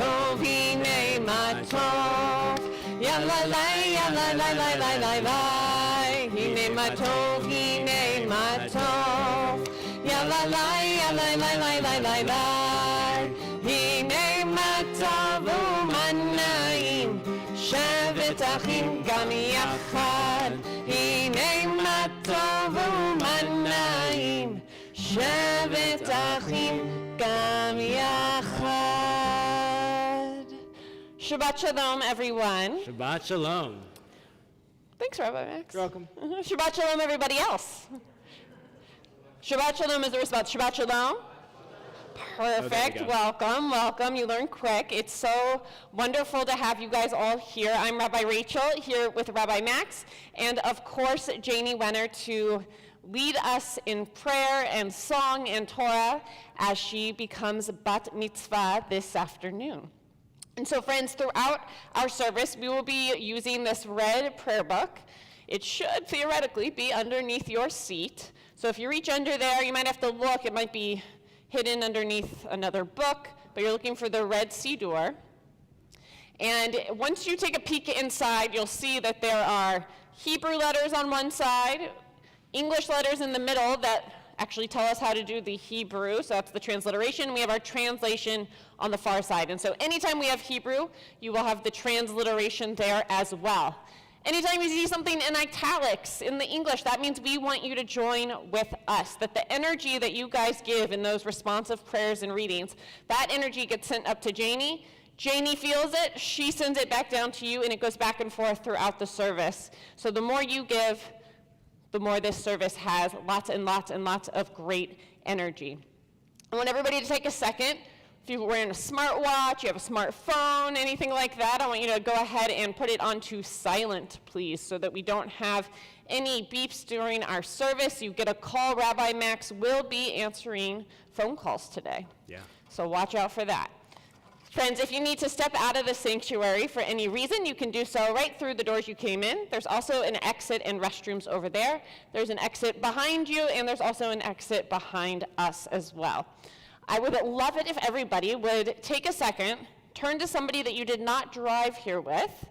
tov, hine ma tov. Yalla lai, yalla lai, lai, lai, lai, lai. Hine ma tov, hine ma tov. Yalla lai, yalla lai, lai, lai, lai, lai. Hine ma tov u'manayim. Shevet achim gam yachad. Hine ma tov u'manayim. Shevet achim gam yachad. Shabbat shalom, everyone. Shabbat shalom. Thanks, Rabbi Max. You're welcome. Shabbat shalom, everybody else. Shabbat shalom is the response. Shabbat shalom. Perfect. Welcome, welcome. You learn quick. It's so wonderful to have you guys all here. I'm Rabbi Rachel here with Rabbi Max, and of course, Janie Wenner to lead us in prayer and song and Torah as she becomes bat mitzvah this afternoon. And so, friends, throughout our service, we will be using this red prayer book. It should theoretically be underneath your seat. So if you reach under there, you might have to look. It might be hidden underneath another book, but you're looking for the red siddur. And once you take a peek inside, you'll see that there are Hebrew letters on one side, English letters in the middle that actually tell us how to do the Hebrew, so that's the transliteration. We have our translation on the far side. And so anytime we have Hebrew, you will have the transliteration there as well. Anytime you see something in italics in the English, that means we want you to join with us, that the energy that you guys give in those responsive prayers and readings, that energy gets sent up to Janie. Janie feels it, she sends it back down to you, and it goes back and forth throughout the service. So the more you give, the more this service has lots and lots and lots of great energy. I want everybody to take a second. If you're wearing a smartwatch, you have a smartphone, anything like that, I want you to go ahead and put it onto silent, please, so that we don't have any beeps during our service. You get a call. Rabbi Max will be answering phone calls today. Yeah. So watch out for that. Friends, if you need to step out of the sanctuary for any reason, you can do so right through the doors you came in. There's also an exit and restrooms over there. There's an exit behind you, and there's also an exit behind us as well. I would love it if everybody would take a second, turn to somebody that you did not drive here with,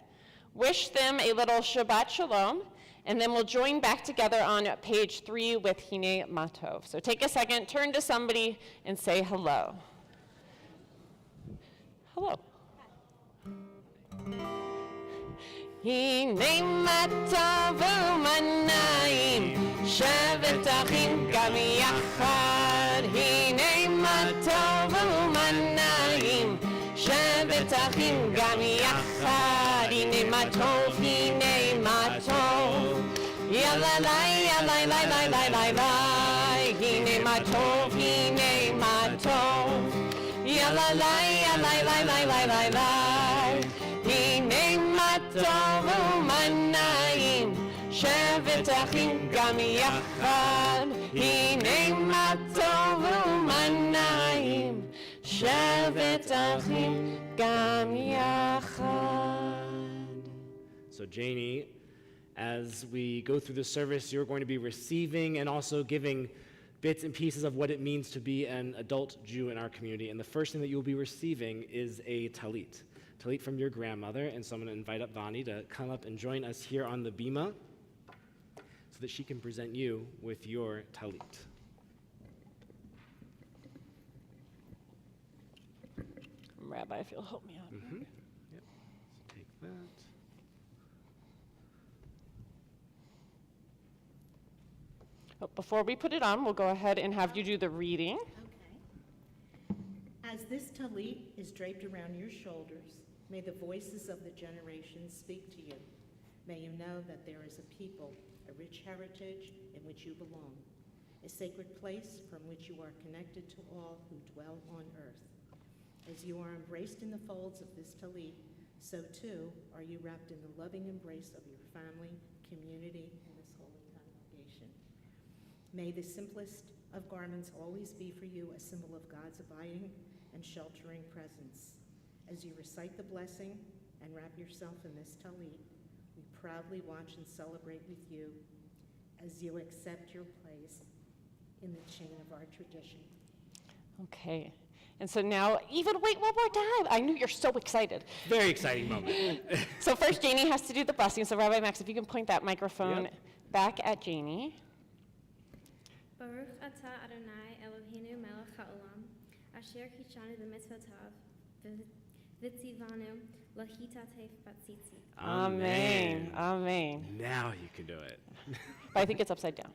wish them a little Shabbat Shalom, and then we'll join back together on page 3 with Hine Matov. So take a second, turn to somebody, and say hello. Hello. Hine Matov u'manayim, shevet achim gam yachad. Hine matov u'manayim, shevet achim gam yachad. Hine matov, hine matov. Yalla lai, yalla lai, lai, lai, lai, lai. Hine matov, hine matov. Yalla lai, yalla lai, lai, lai, lai, lai. Hine matov u'manayim, shevet achim gam yachad. Hine matov u'manayim, shevet achim gam yachad. So Janie, as we go through the service, you're going to be receiving and also giving bits and pieces of what it means to be an adult Jew in our community. And the first thing that you'll be receiving is a talit. Talit from your grandmother. And so I'm going to invite up Vani to come up and join us here on the bima so that she can present you with your talit. Rabbi, if you'll help me out. Mm-hmm. Yep. So take that. But before we put it on, we'll go ahead and have you do the reading. Okay. As this talit is draped around your shoulders, may the voices of the generations speak to you. May you know that there is a people, a rich heritage in which you belong, a sacred place from which you are connected to all who dwell on earth. As you are embraced in the folds of this talit, so too are you wrapped in the loving embrace of your family, community, and this holy congregation. May the simplest of garments always be for you a symbol of God's abiding and sheltering presence. As you recite the blessing and wrap yourself in this talit, we proudly watch and celebrate with you as you accept your place in the chain of our tradition. Okay. And so now, even wait one more time. I knew you're so excited. Very exciting moment. So first, Janie has to do the blessing. So Rabbi Max, if you can point that microphone Yep. back at Janie. Baruch atah Adonai Eloheinu melech haolam, asher kishanu b'mitzvotav, v'tzivanu lahitatef batzitzi. Amen. Amen. Now you can do it. But I think it's upside down.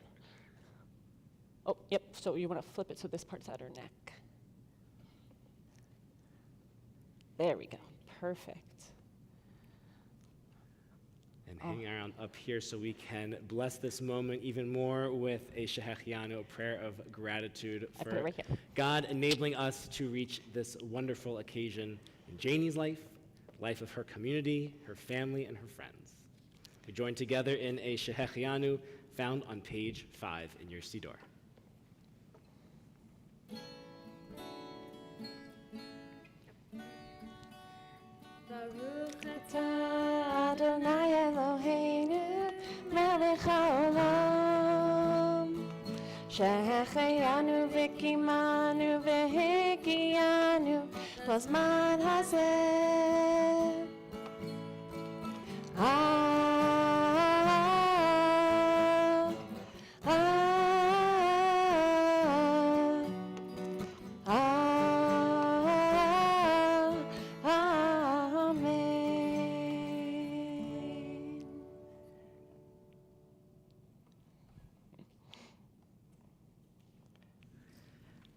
Oh, yep. So you want to flip it so this part's at her neck. There we go. Perfect. And hang around up here so we can bless this moment even more with a Shehechianu, a prayer of gratitude I put for it right here. God enabling us to reach this wonderful occasion in Janie's life, life of her community, her family, and her friends. We join together in a Shehechianu found on page 5 in your Siddur. Baruch atah Adonai Eloheinu melech haolam, שהחיינו וקיימנו והגיענו בזמן הזה. Amen.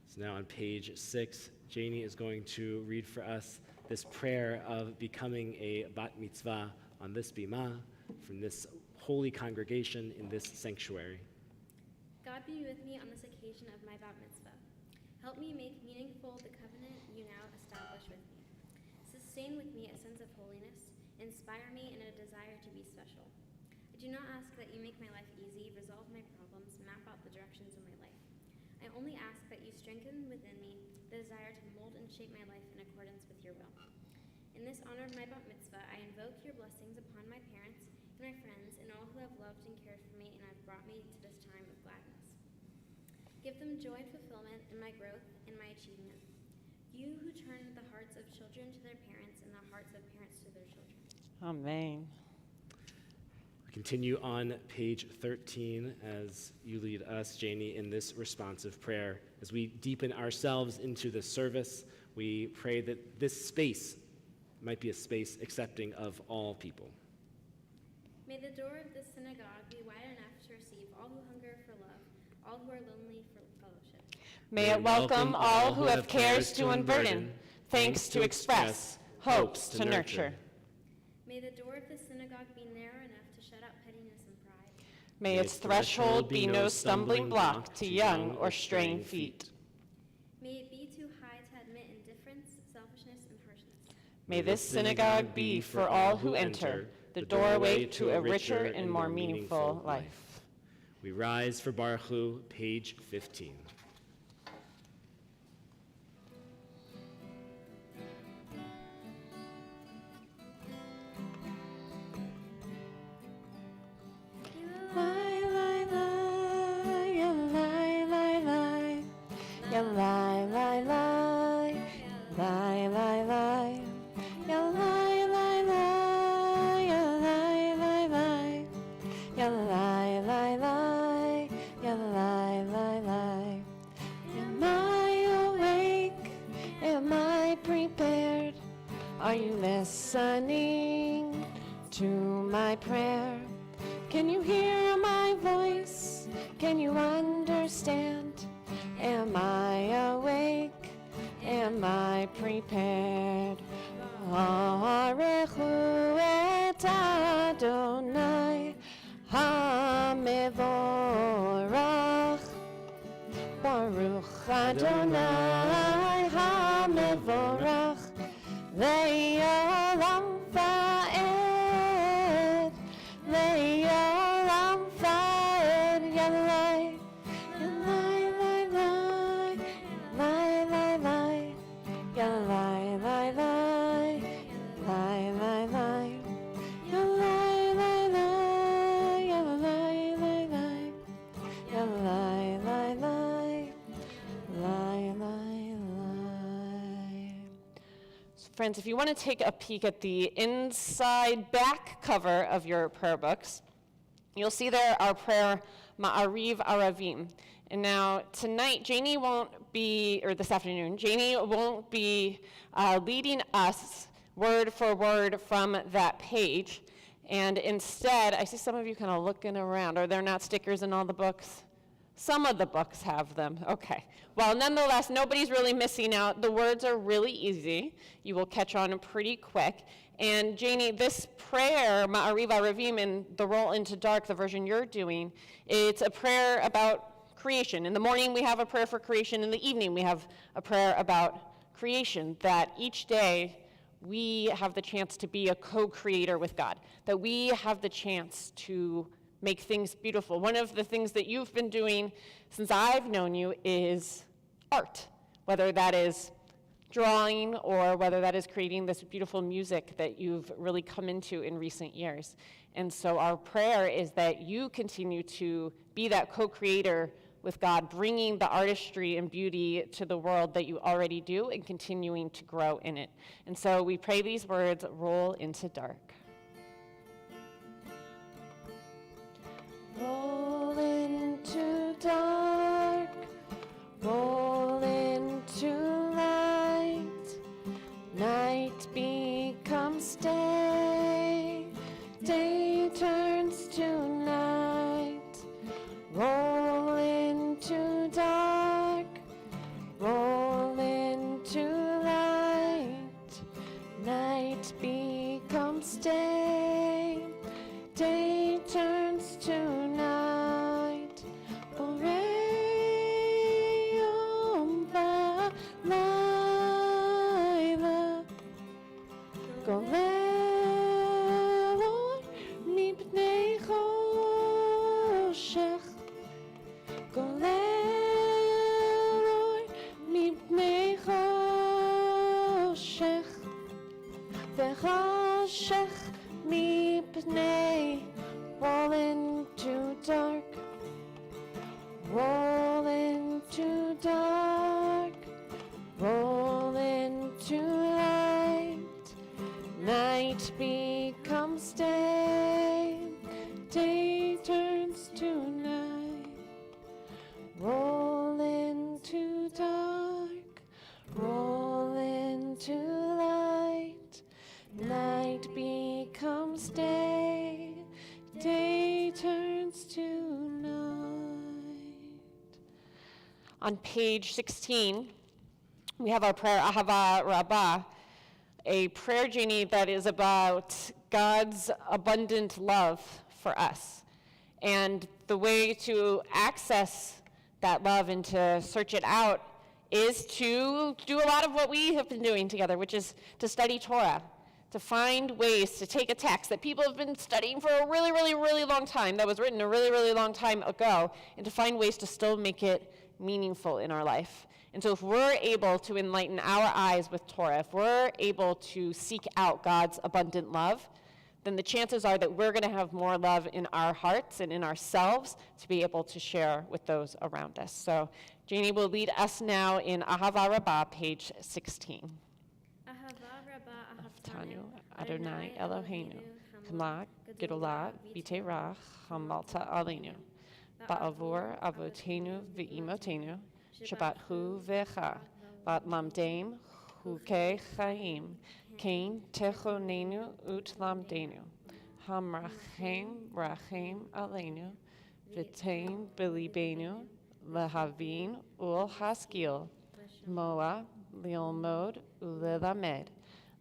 So now on page 6, Janie is going to read for us this prayer of becoming a bat mitzvah on this bima from this holy congregation in this sanctuary. God be with me on this occasion of my bat mitzvah. Help me make meaningful the covenant you now establish with me. Sustain with me a sense of holiness. Inspire me in a desire to be special. I do not ask that you make my life easy, resolve my problems, map out the directions of my life. I only ask that you strengthen within me the desire to mold and shape my life in accordance with your will. In this honor of my bat mitzvah, I invoke your blessings upon my parents and my friends and all who have loved and cared for me and have brought me to this time of gladness. Give them joy and fulfillment in my growth and my achievement. You who turn the hearts of children to their parents and the hearts of parents to their children. Amen. We continue on page 13 as you lead us, Janie, in this responsive prayer. As we deepen ourselves into the service, we pray that this space might be a space accepting of all people. May the door of this synagogue be wide enough to receive all who hunger for love, all who are lonely for fellowship. May it welcome all who have cares to unburden, thanks to express, hopes to nurture. May the door of this synagogue be narrow enough to shut out pettiness and pride. May its threshold be no stumbling block to young or straying feet. May it be too high to admit indifference, selfishness, and harshness. May this synagogue be for all who enter, the doorway to a richer and more meaningful life. We rise for Baruch Hu, page 15. Are you listening to my prayer? Can you hear my voice? Can you understand? Am I awake? Am I prepared? Baruchu et Adonai HaMevorach. Baruch Adonai HaMevorach. Le'olam va'ed, le'olam va'ed, Yalai, Yalai, Lai, Lai, Lai, Lai, Yalai, Lai, Lai, Lai, Lai, Lai, Yalai, Lai, Lai, Yalai, Lai, Lai, Yalai, Lai, Lai, Lai, Lai. Friends, if you want to take a peek at the inside back cover of your prayer books, you'll see there our prayer, Ma'ariv Aravim. And now tonight, Janie won't be, or this afternoon, Janie won't be leading us word for word from that page. And instead, I see some of you kind of looking around. Are there not stickers in all the books? Some of the books have them. Okay. Well, nonetheless, nobody's really missing out. The words are really easy. You will catch on pretty quick. And Janie, this prayer, Ma'ariv Aravim, in the Roll into Dark, the version you're doing, it's a prayer about creation. In the morning, we have a prayer for creation. In the evening, we have a prayer about creation, that each day we have the chance to be a co-creator with God, that we have the chance to make things beautiful. One of the things that you've been doing since I've known you is art, whether that is drawing or whether that is creating this beautiful music that you've really come into in recent years. And so our prayer is that you continue to be that co-creator with God, bringing the artistry and beauty to the world that you already do and continuing to grow in it. And so we pray these words, roll into dark. Roll into dark, roll into light, night becomes day, day turns to night. Roll into dark, roll into light, night becomes day, day turns to night. Orayom v'layla, golelor mipnei choshech, golelor mipnei choshech, v'choshech mipnei. Roll into dark, roll into dark, roll into light, night becomes day, day turns to night. Roll into dark, roll into light, night becomes day, day turns to night. On page 16, we have our prayer, Ahava Rabbah, a prayer, Janie, that is about God's abundant love for us. And the way to access that love and to search it out is to do a lot of what we have been doing together, which is to study Torah, to find ways to take a text that people have been studying for a really, really, really long time, that was written a really, really long time ago, and to find ways to still make it meaningful in our life. And so if we're able to enlighten our eyes with Torah, if we're able to seek out God's abundant love, then the chances are that we're going to have more love in our hearts and in ourselves to be able to share with those around us. So Janie will lead us now in Ahava Rabbah, page 16. Tanu Adonai Eloheinu, Hamla Gedolah B'Terach Hamalta Aleinu, Ba'avor Avotenu V'Imotenu, Shabbat Hu V'Echa, Bat Lamdeim Hukei Chaim, Kain Techonenu Ut Lamdenu, Hamrachem Rachem Aleinu, V'Tein B'Libenu, Lehavin Ul Haskil, Moa Lilmod Ulilamed,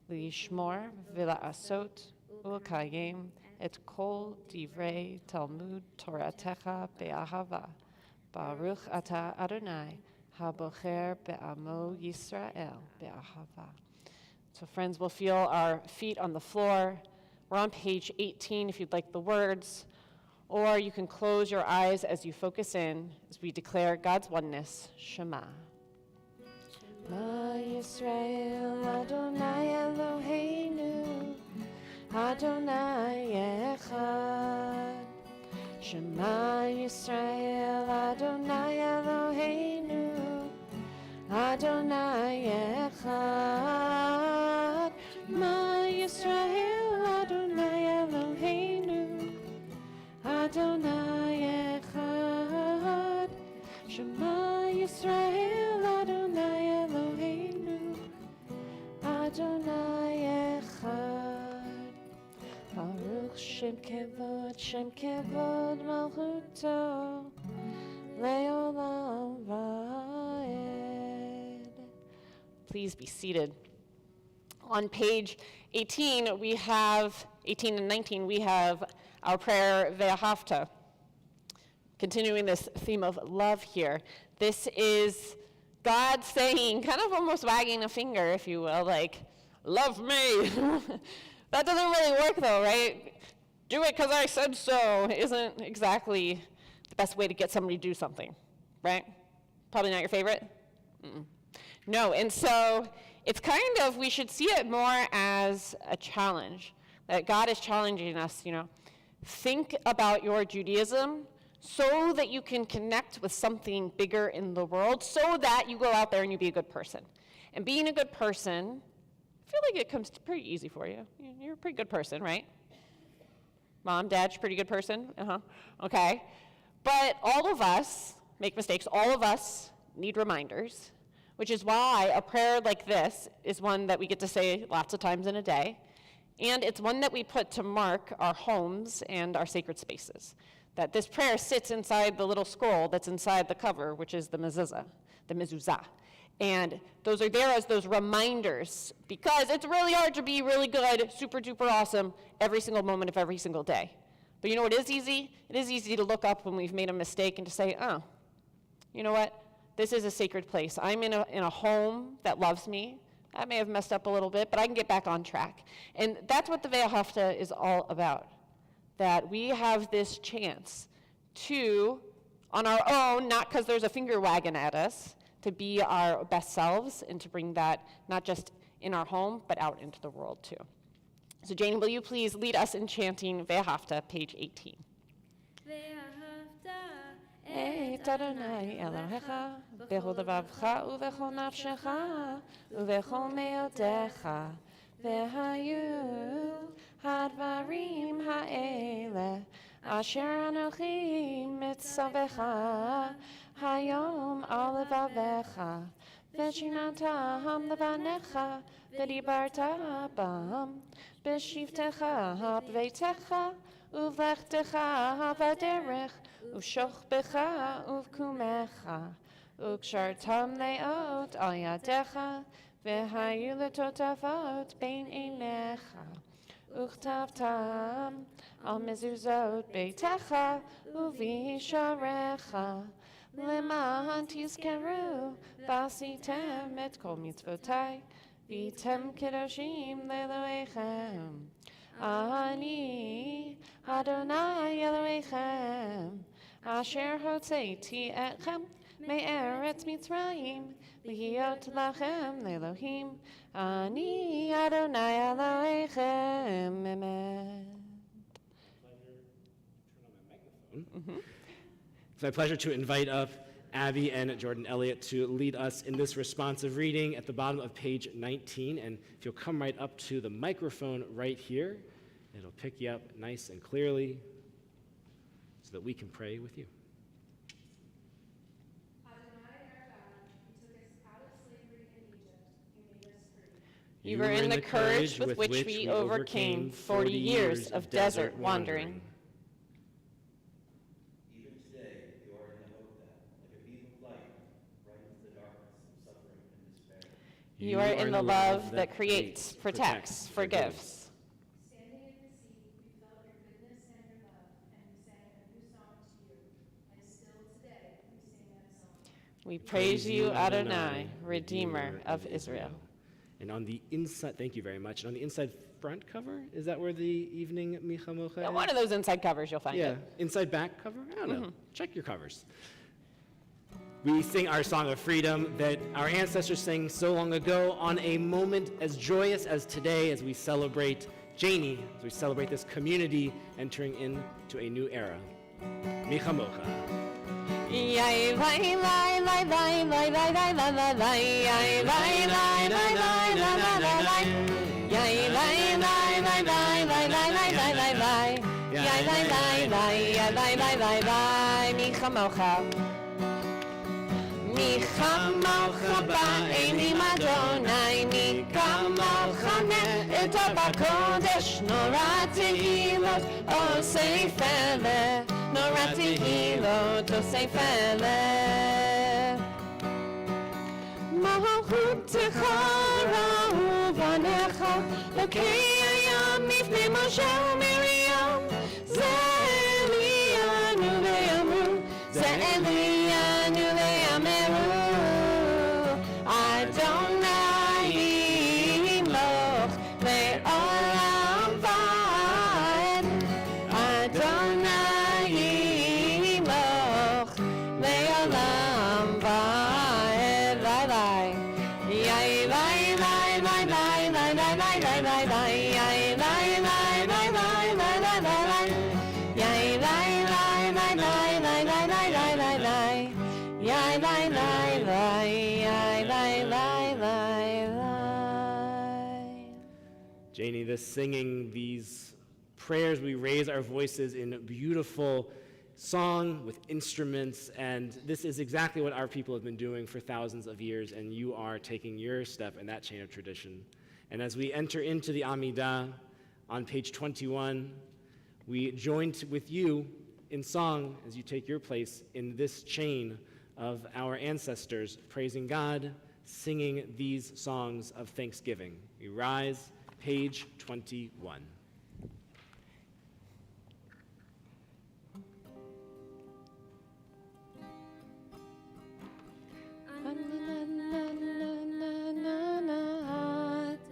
Lishmor V'La'asot Ulkayim Et Kol Divrei Talmud Toratecha Be'ahava, Baruch Ata Adonai Habocher Be'amo Yisrael Be'ahava. So friends, we'll feel our feet on the floor. We're on page 18 if you'd like the words, or you can close your eyes as you focus in as we declare God's oneness, Shema. Ma Yisrael Adonai Eloheinu, Adonai Echad. Shema Yisrael Adonai Eloheinu, Adonai Echad. Shem kevod malchuto, leolam vaed. Please be seated. On page 18 and 19, we have our prayer Ve'ahavta. Continuing this theme of love here. This is God saying, kind of almost wagging a finger, if you will, like, love me. That doesn't really work though, right? Do it because I said so isn't exactly the best way to get somebody to do something, right? Probably not your favorite? Mm-mm. No, and so it's kind of, we should see it more as a challenge, that God is challenging us, think about your Judaism so that you can connect with something bigger in the world, so that you go out there and you be a good person. And being a good person, I feel like it comes pretty easy for you. You're a pretty good person, right? Mom, Dad, you're a pretty good person? Okay. But all of us make mistakes. All of us need reminders, which is why a prayer like this is one that we get to say lots of times in a day. And it's one that we put to mark our homes and our sacred spaces. That this prayer sits inside the little scroll that's inside the cover, which is the mezuzah. And those are there as those reminders, because it's really hard to be really good, super duper awesome every single moment of every single day. But you know what is easy? It is easy to look up when we've made a mistake and to say, oh, you know what? This is a sacred place. I'm in a home that loves me. I may have messed up a little bit, but I can get back on track. And that's what the Ve'ahavta is all about. That we have this chance to, on our own, not because there's a finger wagging at us, to be our best selves and to bring that not just in our home, but out into the world too. So Janie, will you please lead us in chanting Ve'ahavta, page 18. Et Adonai Elohecha, b'chol levavcha uv'chol nafshecha, uv'chol me'odecha, v'hayu hadvarim ha'ele, asher anochi mitzavecha, hayom al levavecha, v'shinantam levanecha, v'dibarta bam, b'shivtecha b'veitecha, uv'lechtecha b'derech, uv'shochbecha uv'kumecha, uv'kshartam leot al yadecha, v'hayu letotavot bein einecha, uv'chtavtam al mezuzot beitecha, uv'isharecha, למען תזכרו ועשיתם את כל מצוותיי, והייתם קדושים לאלוהיכם. אני, אדוני אלוהיכם, אשר הוצאתי אתכם מארץ מצרים, להיות לכם לאלוהים. אני, אדוני אלוהיכם, אמן. It's my pleasure to invite up Abby and Jordan Elliott to lead us in this responsive reading at the bottom of page 19. And if you'll come right up to the microphone right here, it'll pick you up nice and clearly so that we can pray with you. You were in the courage with which we overcame 40 years of desert wandering. You are in the love that creates, protects, forgives. Standing at the sea, we felt your goodness and your love, and we sang a new song to you. And still today, we sing that song. We praise you, Adonai, Redeemer of Israel. And on the inside, thank you very much. And on the inside front cover, is that where the evening Micha Mocha Yeah, is? one of those inside covers you'll find Yeah, it. inside back cover? I don't know. Check your covers. We sing our song of freedom that our ancestors sang so long ago on a moment as joyous as today as we celebrate Janie, as we celebrate this community entering into a new era. Micha Mocha. Yai lai lai lai lai lai lai lai lai lai lai yai lai lai lai lai lai lai lai lai yai lai lai lai lai lai lai lai lai lai lai yai lai lai lai yai lai lai lai lai Micha Mocha. Micha Mocha ba'enim Adonai, Micha Mocha Eda b'kodesh Nora tehilot Osei fele Nora tehilot Osei fele Malchutecha ra'u vanecha Lokei hayam mifnei Moshe u'Miriam Ze Elianu ve'amru Ze Elianu ve'ameru Adonai yimloch le'olam va'ed Adonai yimloch le'olam va'ed Lai lai Yai lai lai lai lai lai lai lai lai lai lai Yai lai lai lai lai lai lai lai lai Yai lai lai lai lai lai lai lai lai lai lai Yai lai lai lai Yai lai lai lai lai Janie, this singing these prayers, we raise our voices in a beautiful song with instruments, and this is exactly what our people have been doing for thousands of years, and you are taking your step in that chain of tradition. And as we enter into the Amidah on page 21, we join with you in song as you take your place in this chain of our ancestors, praising God, singing these songs of thanksgiving. We rise, page 21.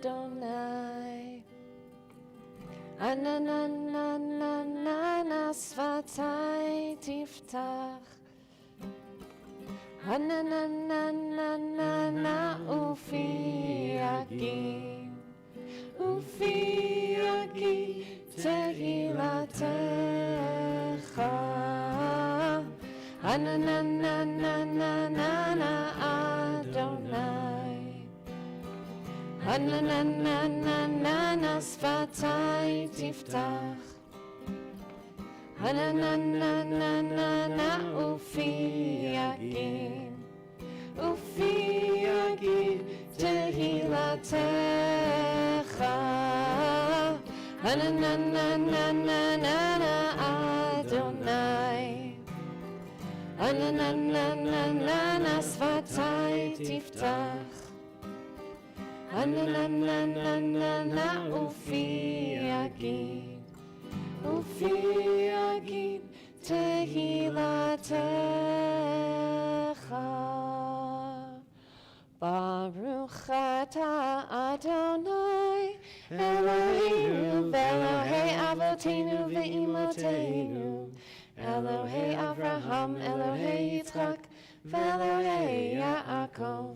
Adonai Ananana svatai tiftach Ananana ufi yagi tehilatecha Ananana Adonai Ananana svatai tiftach Ananana ufi yagi tehilatecha Ananana Adonai Ananana svatai tiftach Ananana ufi yagi tehilatecha Baruch atah Adonai Eloheinu v'Elohei Avoteinu v'Imoteinu Elohei Avraham, Elohei Yitzchak v'Elohei Yaakov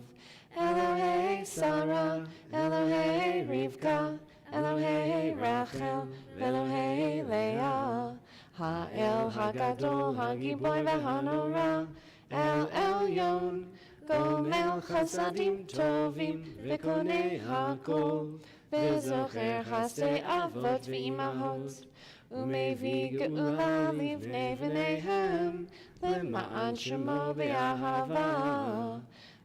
Elohei Sarah, Elohei Rivka, Elohei Rachel, Elohei Leah, Ha'el Hagadol, Hagiboy v'Hanora, El Elyon, Gomel Chasadim Tovim, V'konei Hakol, V'zocher Hasei Avot v'Imahot, Umevi Geula Livnei V'neihem, Lema'an Shemo B'Ahava,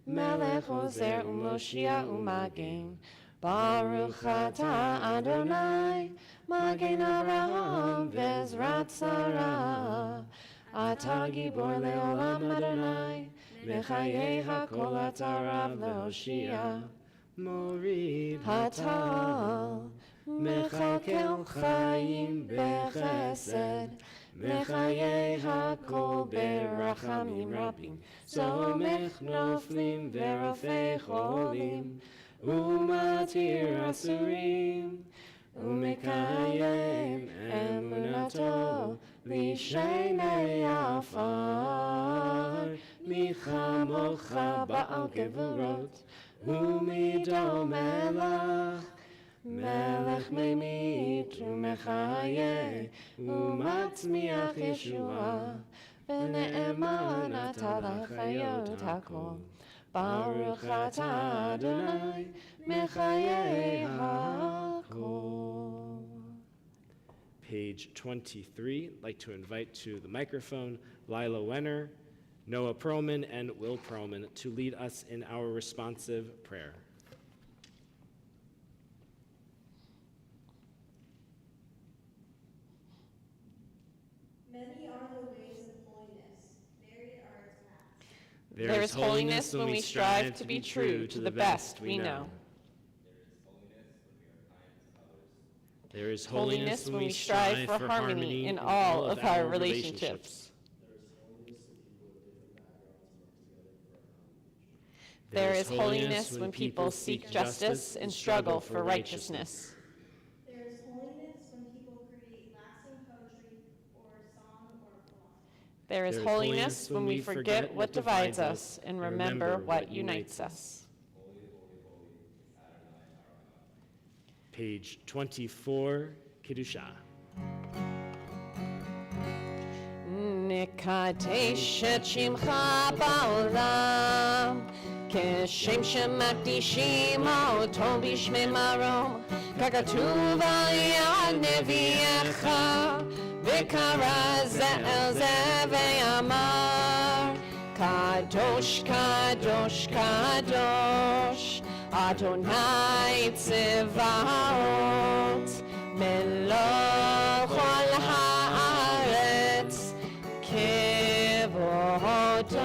Melech Ozer U'Moshia U'Magen, Baruch atah Adonai, Magen Avraham V'Ezrat Sarah, Atah Gibor Le'olam Adonai, Mechayei HaKol Atah Rav Le'Hoshia, Morid Hatal, Mechakel Chaim Bechesed, Mechayei HaKol Berachamim Rabim, Somech Noflim Verofei Cholim, Umatir Asurim, Umekayem Emunato, Lishenei Afar, Michamocha Baal Gevurot, Umidom Melach, Melech Memit Umechaye, Umatzmiach Yeshua, V'ne'eman Atah L'chayot HaKol, Baruch atah Adonai, Mechayei HaKol. Page 23, I'd like to invite to the microphone Lila Wenner, Noah Perlman, and Will Perlman to lead us in our responsive prayer. Many are the ways of holiness, varied are its paths. There is holiness when we strive to be true to the best we know. There is Holiness when we strive for harmony in all of our relationships. There is holiness when people seek justice and struggle for righteousness. There is holiness when people create lasting poetry or song or poem. There is holiness when we forget what divides us and remember what unites us. Page 24, Kiddusha. נקדש את שמך בעולם, כשם שמקדישים אותו בשמי מרום, ככתוב על יד נביאך, וקרא זה אל זה ואמר, קדוש, קדוש, קדוש, אדוני צבאות, מלוא כל הארץ, כבודו.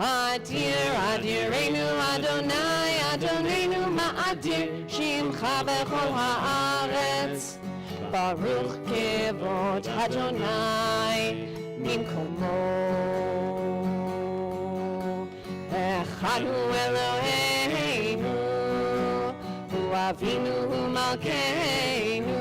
אדיר, אדירנו, אדוני, אדוננו, מאדיר, שמך בכל הארץ. ברוך כבוד אדוני ממקומו. אחד הוא אלוהינו, הוא אבינו, הוא מלכנו,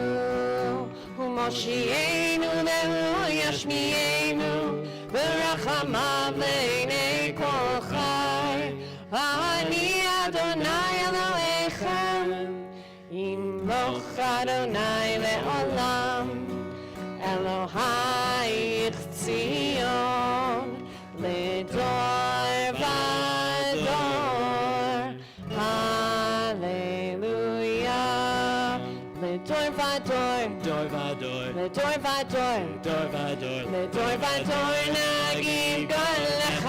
הוא מושיענו והוא ישמיענו, ברחמיו לעיני כל חי. אני אדוני אלוהיכם, ימלוך אדוני לעולם, אלוהיך ציון, לדור ודור, הללויה. לדור ודור, לדור ודור, לדור ודור נגיד גואלך,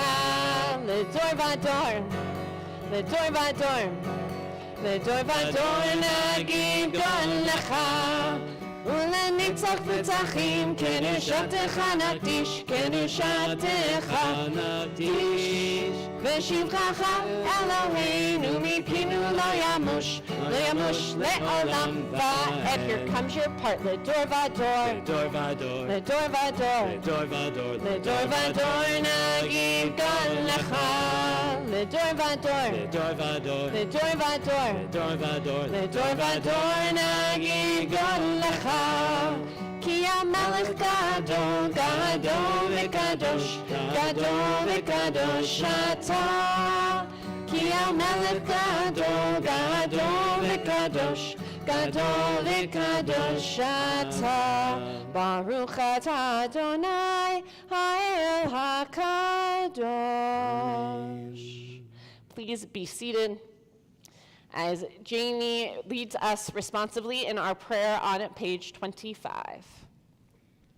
לדור ודור, לדור ודור, לדור ודור נגיד גואלך, ולנצח נצחים קדושתך נקדיש, קדושתך נקדיש, ושבחך אלוהינו מפינו לא ימוש, לא ימוש לעולם ועד. Here comes your part. לדור ודור, לדור ודור, לדור ודור נגיד גואלך, לדור ודור, לדור ודור, לדור ודור נגיד גואלך, כי המלך גדול, גדול וקדוש, גדול וקדוש אתה. כי המלך גדול, גדול וקדוש, גדול וקדוש אתה. ברוך אתה אדוני האל הקדוש. Please be seated as Jamie leads us responsively in our prayer on page 25.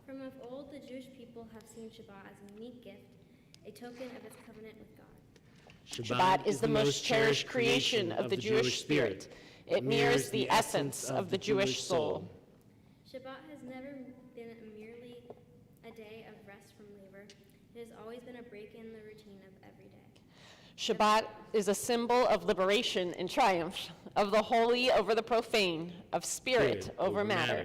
From of old, the Jewish people have seen Shabbat as a unique gift, a token of its covenant with God. Shabbat is the most cherished creation of the Jewish spirit. It mirrors the essence of the Jewish soul. Shabbat has never been merely a day of rest from labor. It has always been a break in the routine of every day. Shabbat is a symbol of liberation and triumph, of the holy over the profane, of spirit over matter.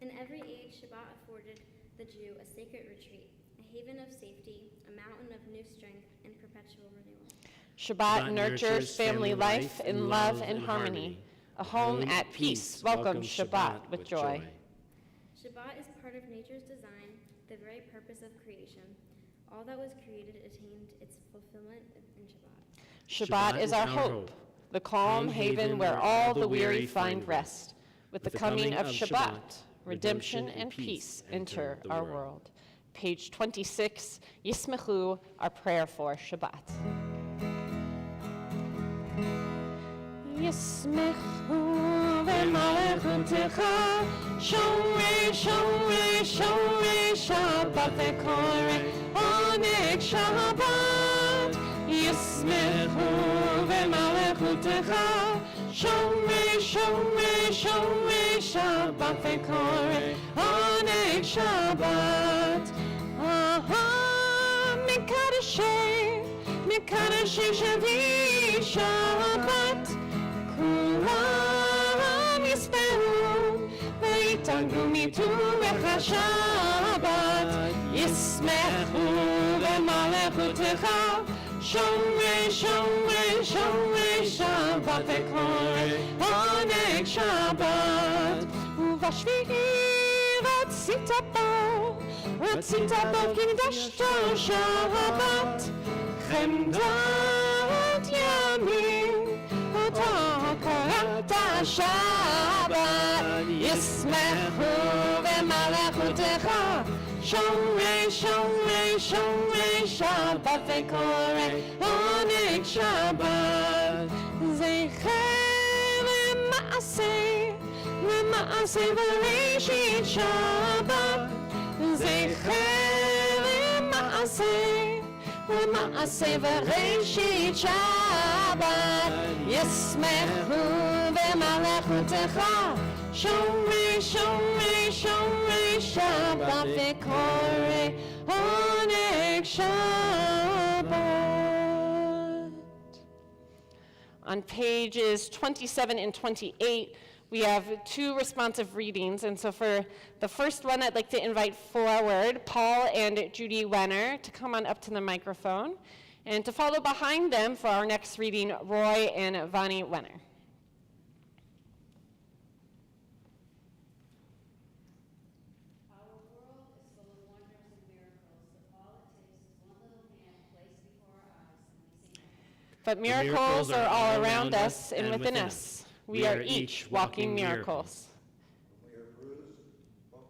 In every age, Shabbat afforded the Jew a sacred retreat, a haven of safety, a mountain of new strength, and perpetual renewal. Shabbat nurtures family life in love and harmony, a home at peace. Welcome Shabbat with joy. Shabbat is part of nature's design, the very purpose of creation. All that was created attained its fulfillment in Shabbat. Shabbat is our hope, the calm haven where all the weary find rest. With the coming of Shabbat, redemption and peace enter our world. Page 26, Yismechu, our prayer for Shabbat. Yismechu v'malchutecha, shomrei, shomrei, shomrei Shabbat v'korei oneg Shabbat. Yismechu v'malchutecha, shomrei, shomrei, shomrei Shabbat v'korei oneg Oneg Shabbat. Mikadashei Shavi Shabbat. Kulam yisperu v'yitaglu mitumecha Shabbat. Yismechu v'malechutecha. Shomrei, Shomrei, Shomrei Shabbat v'korei Oneg Shabbat. Uvashvi'i ratzita bo kidashto Shabbat. Chemdat yamim ota karata Shabbat. Yismechu v'malechutecha. Shomrei, Shomrei, Shomrei Shabbat v'korei Oneg Shabbat. Zecher v'maaseh v'reishit Shabbat. Zecher v'maaseh v'reishit Shabbat. Yismechu v'malechutecha. Shomrei, Shomrei, Shomrei Shabbat v'korei Oneg Shabbat. On pages 27 and 28, we have two responsive readings. And so for the first one, I'd like to invite forward Paul and Judy Wenner to come on up to the microphone. And to follow behind them for our next reading, Roy and Vani Wenner. But miracles are all around us and within us. We are each walking miracles. When we are bruised, what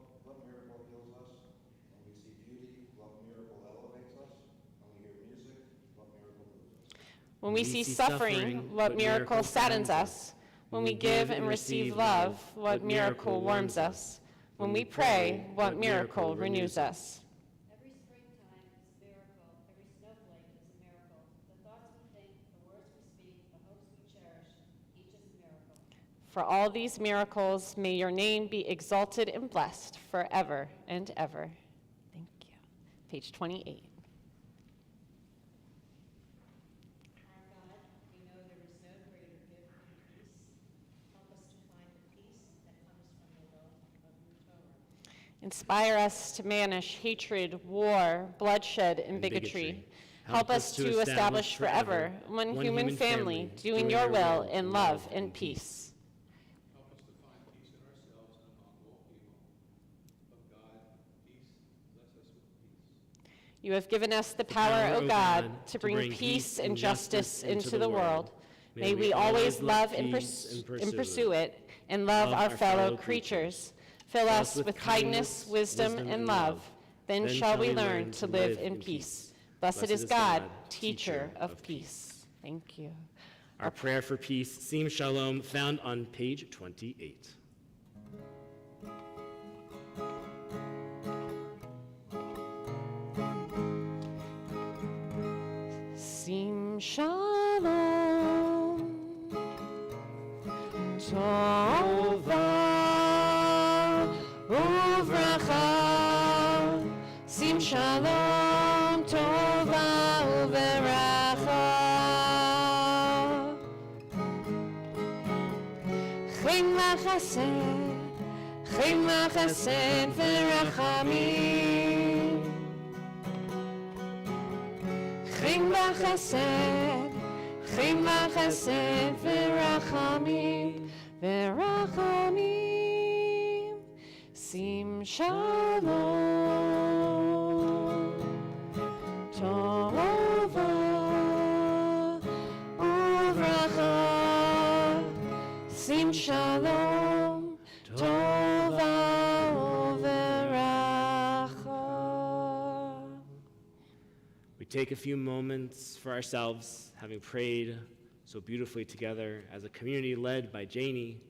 miracle heals us? When we see beauty, what miracle elevates us? When we hear music, what miracle moves us? When we see suffering, what miracle saddens us? When we give and receive love, what miracle warms us? When we pray, what miracle renews us? Every springtime is a miracle. Every snowflake is a miracle. The thoughts we think, the words we speak, the hopes we cherish, each is a miracle. For all these miracles, may your name be exalted and blessed forever and ever. Thank you. Page 28. Our God, we know there is no greater gift than peace. Help us to find the peace that comes from the love of your Torah. Inspire us to banish hatred, war, bloodshed, and bigotry. Help us to establish forever one human family, doing your will in love and peace. Help us to find peace in ourselves and among all people. Of God, peace, bless us with peace. You have given us the power, O God, to bring peace and justice into the world. May we always love and pursue it, and love our fellow creatures. Fill us with kindness, wisdom, and love. Then shall we learn to live in peace. Blessed is God, teacher of peace. Thank you. Our prayer for peace, Sim Shalom, found on page 28. Sim Shalom, Tova Uvracha. Sim Shalom, Tova Uvracha. Chema Chesed V'Rachamim. Chema Chesed V'Rachamim. Sim Shalom, Tova Uvracha. Sim Shalom, Tova Uvracha. We take a few moments for ourselves, having prayed so beautifully together as a community led by Janie.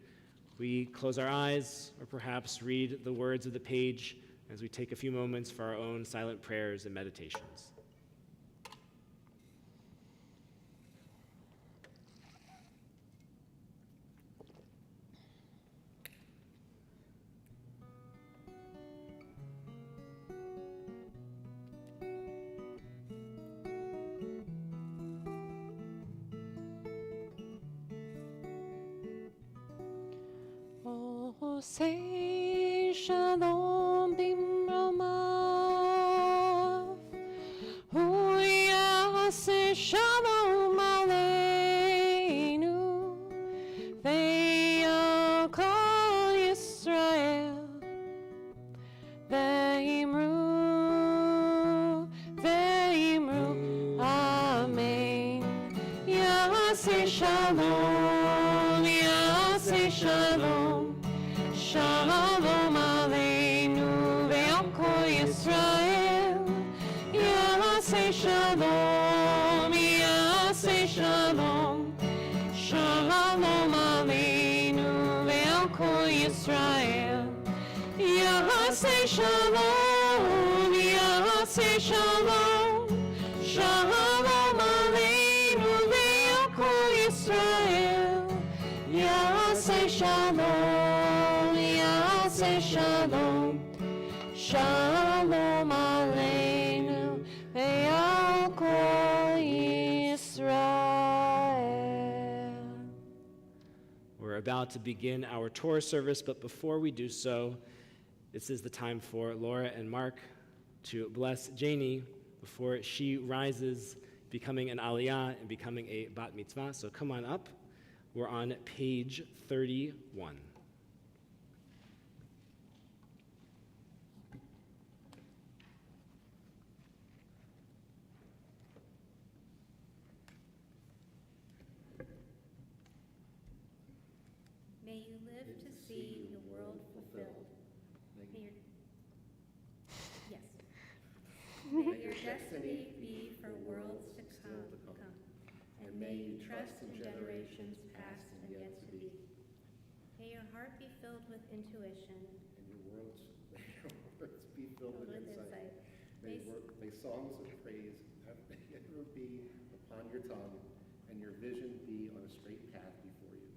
We close our eyes or perhaps read the words of the page as we take a few moments for our own silent prayers and meditations. Say shalom bimromav. Hu yaseh shalom aleinu. Ve'yakol Yisrael. Ve'imru. Amen. Yaseh shalom. Yaseh shalom. Shalom aleinu ve'al kol Yisrael. Yaseh shalom, yaseh shalom. Shalom aleinu ve'al kol Yisrael. Yaseh shalom, yaseh shalom. Shalom aleinu ve'al kol Yisrael. Yaseh shalom, yaseh shalom, shalom aleinu ve'al kol Yisrael. We're about to begin our Torah service, but before we do so, this is the time for Laura and Mark to bless Janie before she rises, becoming an aliyah and becoming a bat mitzvah. So come on up. We're on page 31. May you live to see your world fulfilled. May your, yes. May your destiny be for worlds to come. And may you trust in generations past and yet to be. May your heart be filled with intuition. And your words be filled with insight. May songs of praise ever be upon your tongue, and your vision be on a straight path before you.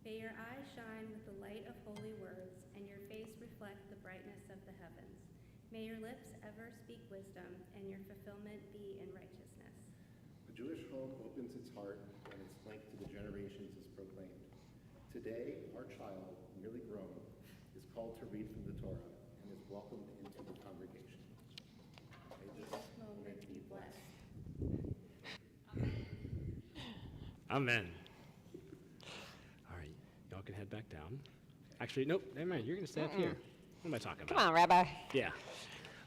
May your eyes shine with the light of holy words, and your face reflect the brightness of the heavens. May your lips ever speak wisdom, and your fulfillment be in righteousness. A Jewish home opens its heart when its length to the generations is proclaimed. Today, our child, nearly grown, is called to read from the Torah and is welcomed into the congregation. May this moment be blessed. Amen. All right, y'all can head back down. Actually, nope, never mind. You're going to stay up here. What am I talking about? Come on, Rabbi. Yeah.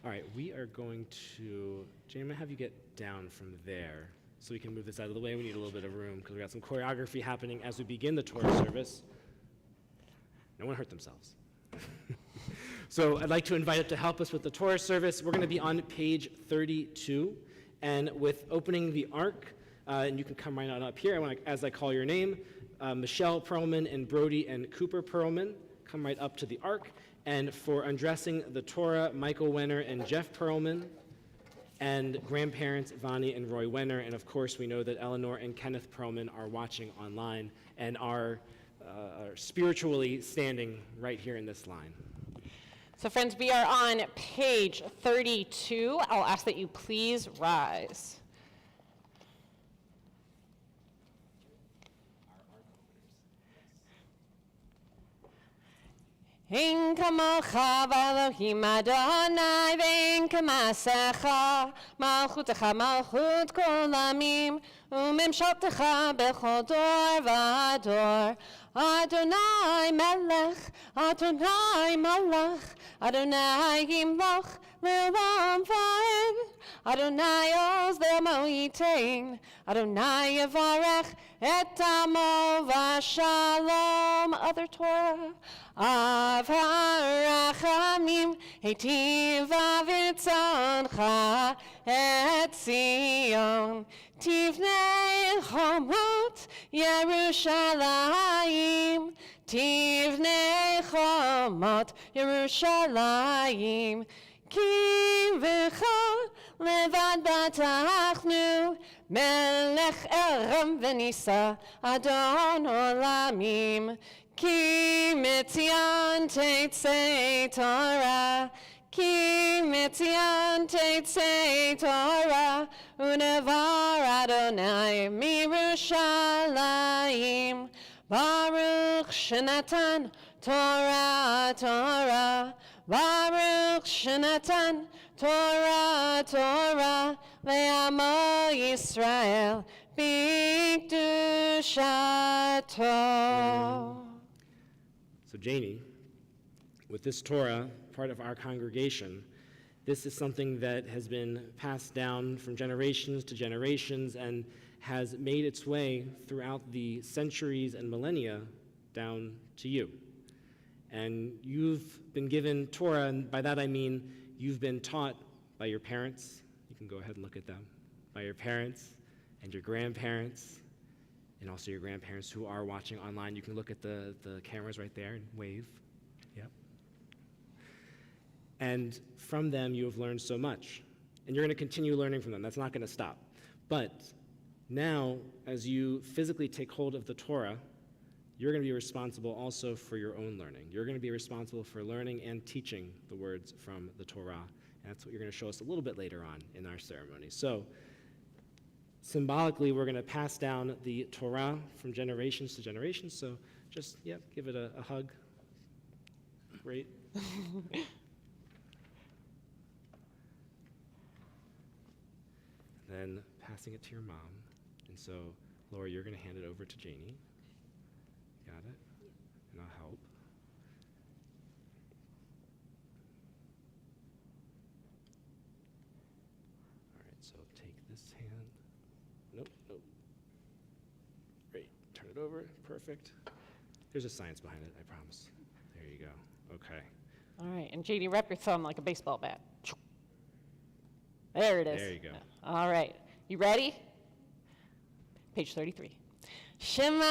All right, we are going to, Jane, I'm going to have you get down from there so we can move this out of the way. We need a little bit of room because we got some choreography happening as we begin the Torah service. No one hurt themselves. So I'd like to invite up to help us with the Torah service. We're going to be on page 32. And with opening the ark, and you can come right on up here as I call your name, Michelle Perlman and Brody and Cooper Perlman, come right up to the ark. And for undressing the Torah, Michael Wenner and Jeff Perlman, and grandparents Vani and Roy Wenner. And of course, we know that Eleanor and Kenneth Perlman are watching online and are spiritually standing right here in this line. So friends, we are on page 32. I'll ask that you please rise. Ein kamocha v'Elohim Adonai ve'ein k'maasecha malchutecha malchut kol amim u'memshaltecha b'chol dor v'ador Adonai melech Adonai malach Adonai yimloch le'olam va'ed Adonai oz le'amo yitain Adonai yavarech et amo v'shalom. Other Torah. Av harachamim heitiv avitzoncha et Zion tivnei chomot Yerushalayim tivnei chomot Yerushalayim ki v'cha levad batachnu melech eram v'nisa adon olamim Ki mitzion teitzei Torah, ki mitzion teitzei Torah, unevar Adonai mirushalayim. Baruch shenatan Torah, Torah, Baruch Shenatan, Torah, Torah, Le'amo Yisrael, B'Kedushato. So Janie, with this Torah, part of our congregation, this is something that has been passed down from generations to generations and has made its way throughout the centuries and millennia down to you. And you've been given Torah, and by that I mean you've been taught by your parents. You can go ahead and look at them. By your parents and your grandparents, and also your grandparents who are watching online. You can look at the cameras right there and wave. Yep. And from them, you have learned so much. And you're going to continue learning from them. That's not going to stop. But now, as you physically take hold of the Torah, you're going to be responsible also for your own learning. You're going to be responsible for learning and teaching the words from the Torah. And that's what you're going to show us a little bit later on in our ceremony. So, symbolically, we're going to pass down the Torah from generations to generations. So just, give it a hug. Great. Then passing it to your mom. And so, Laura, you're going to hand it over to Janie. Got it? And I'll help. All right, so take this hand. Nope. Great. Turn it over. Perfect. There's a science behind it, I promise. There you go. Okay. All right, and JD, wrap your thumb like a baseball bat. There it is. There you go. All right, you ready? Page 33. Shema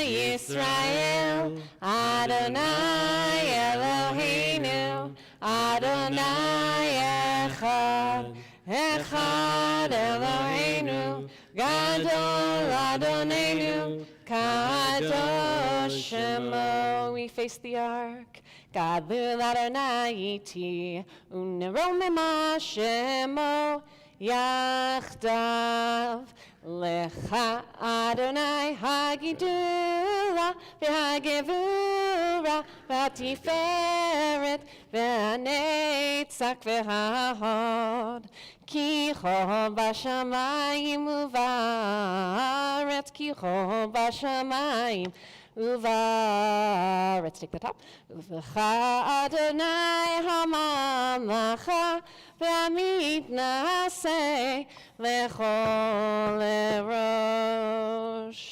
Yisrael, Adonai Eloheinu, Adonai Echad, Echad Eloheinu, Gadol Adonenu, Kadosh Shemo. We face the ark. Gadol Adonai iti, uneromema Shemo, Yachdav. Lecha Adonai hagidula v'hagevura v'atiferet v'hanetzach v'hahod ki chol b'shamayim uvaretz ki chol b'shamayim uvaretz. Take the top. Uvecha Adonai hamamlacha v'amitnaseh lechol erosh.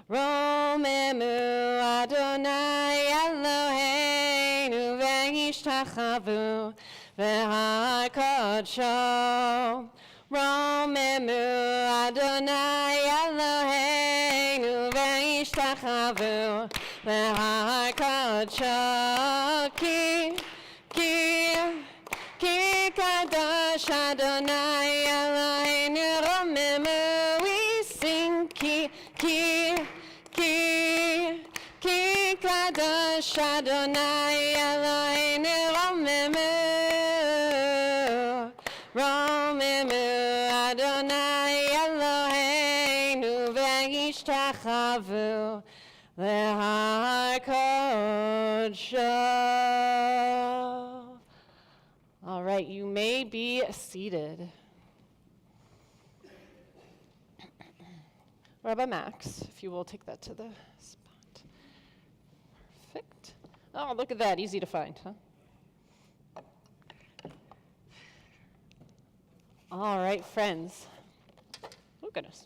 Romemu Adonai Eloheinu v'yishtachavu v'hakodsho. Romemu Adonai Eloheinu v'yishtachavu v'hakodsho. Ki kadosh Adonai Eloheinu. Romemu, we sing ki kadosh Adonai Eloheinu. Romemu Adonai Eloheinu v'yishtachavu v'hakodsho. All right, you may be seated. Rabbi Max, if you will take that to the spot. Perfect. Oh, look at that, easy to find, huh? All right, friends. Oh, goodness.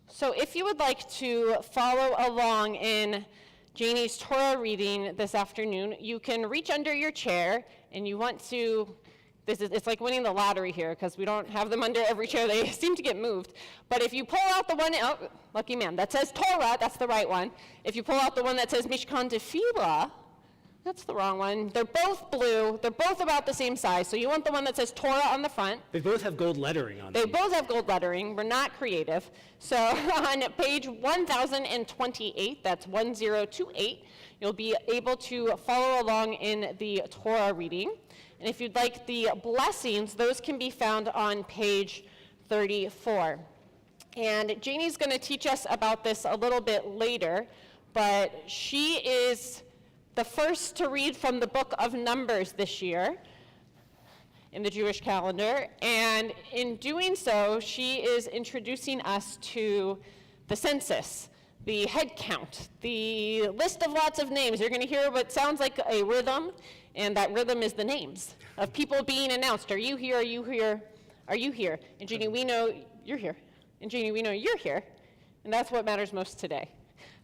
So if you would like to follow along in Janie's Torah reading this afternoon, you can reach under your chair, and you want to, it's like winning the lottery here, because we don't have them under every chair. They seem to get moved. But if you pull out the one, oh, lucky man, that says Torah, that's the right one. If you pull out the one that says Mishkan Tefillah, that's the wrong one. They're both blue. They're both about the same size. So you want the one that says Torah on the front. They both have gold lettering on them. They both have gold lettering. We're not creative. So on page 1028, that's 1028, you'll be able to follow along in the Torah reading. And if you'd like the blessings, those can be found on page 34. And Janie's going to teach us about this a little bit later. but she is the first to read from the book of Numbers this year in the Jewish calendar, and in doing so, she is introducing us to the census, the head count, the list of lots of names. You're going to hear what sounds like a rhythm, and that rhythm is the names of people being announced. Are you here? Are you here? Are you here? And Jeannie, we know you're here. And Jeannie, we know you're here, and that's what matters most today.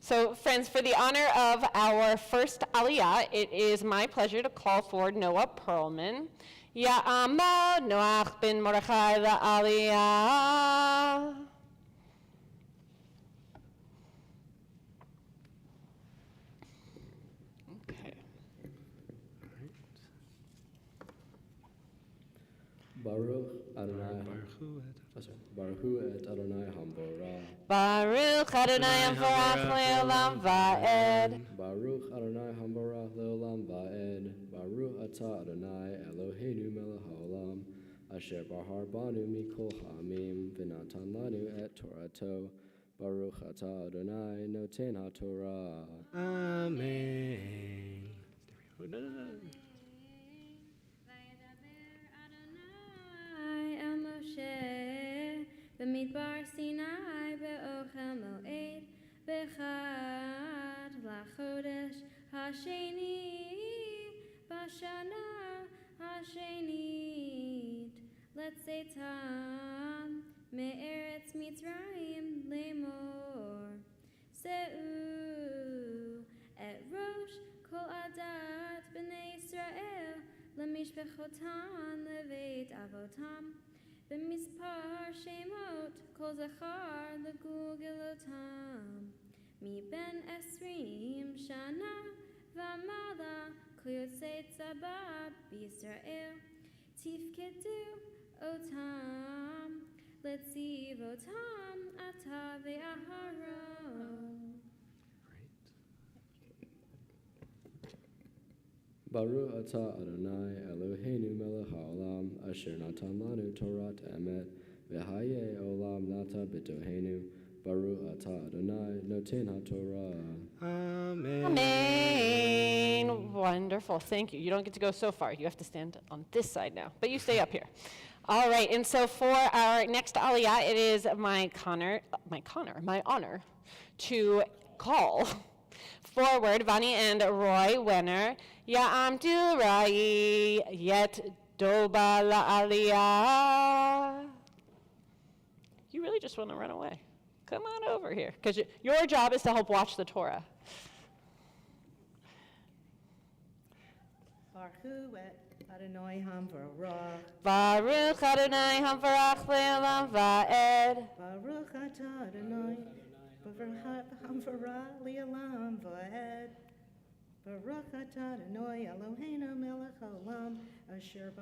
So friends, for the honor of our first Aliyah, it is my pleasure to call forward Noah Perlman. Ya'amad Noach ben Mordechai la'Aliyah. Okay. Baruch Adonai. Baruch et Adonai Hamborah. Baruch Adonai Amvarach le'olam va'ed. Baruch Adonai Hamborah le'olam va'ed. Baruch atah Adonai Eloheinu melech haolam. Asher bahar banu mikol ha'amim v'natan lanu et Torato. Baruch atah Adonai noten ha'Torah. Amen. Vayedaber Adonai el Moshe b'midbar Sinai be'ochel moed b'chad lachodesh hasheni b'shana hashenit letzetam me'eretz Mitzrayim lemor Se'u et rosh kol adat b'nei Yisrael lemishpechotan leveit avotam b'mispar shemot kol zachar legugilotam mi ben esrim shana v'amala kol yotzei tzabah b'Yisrael tifkedu otam letziv otam ata ve'aharon. Baruch atah Adonai Eloheinu melech haolam asher natan lanu Torat emet v'haye olam nata b'toheinu. Baruch atah Adonai noten ha'Torah. Amen. Amen. Wonderful. Thank you. You don't get to go so far. You have to stand on this side now, but you stay up here. All right. And so for our next Aliyah, it is my honor to call forward Vani and Roy Wenner. Ya'amdu Rai Yet Doba La'Aliyah. You really just want to run away. Come on over here, because your job is to help watch the Torah. Baruch et Adonai Hamvarach. Baruch Adonai Hamvarach le'olam va'ed. Baruch atah Adonai Hamvarach le'olam va'ed. Baruch atah Adonai Eloheinu melech haolam asher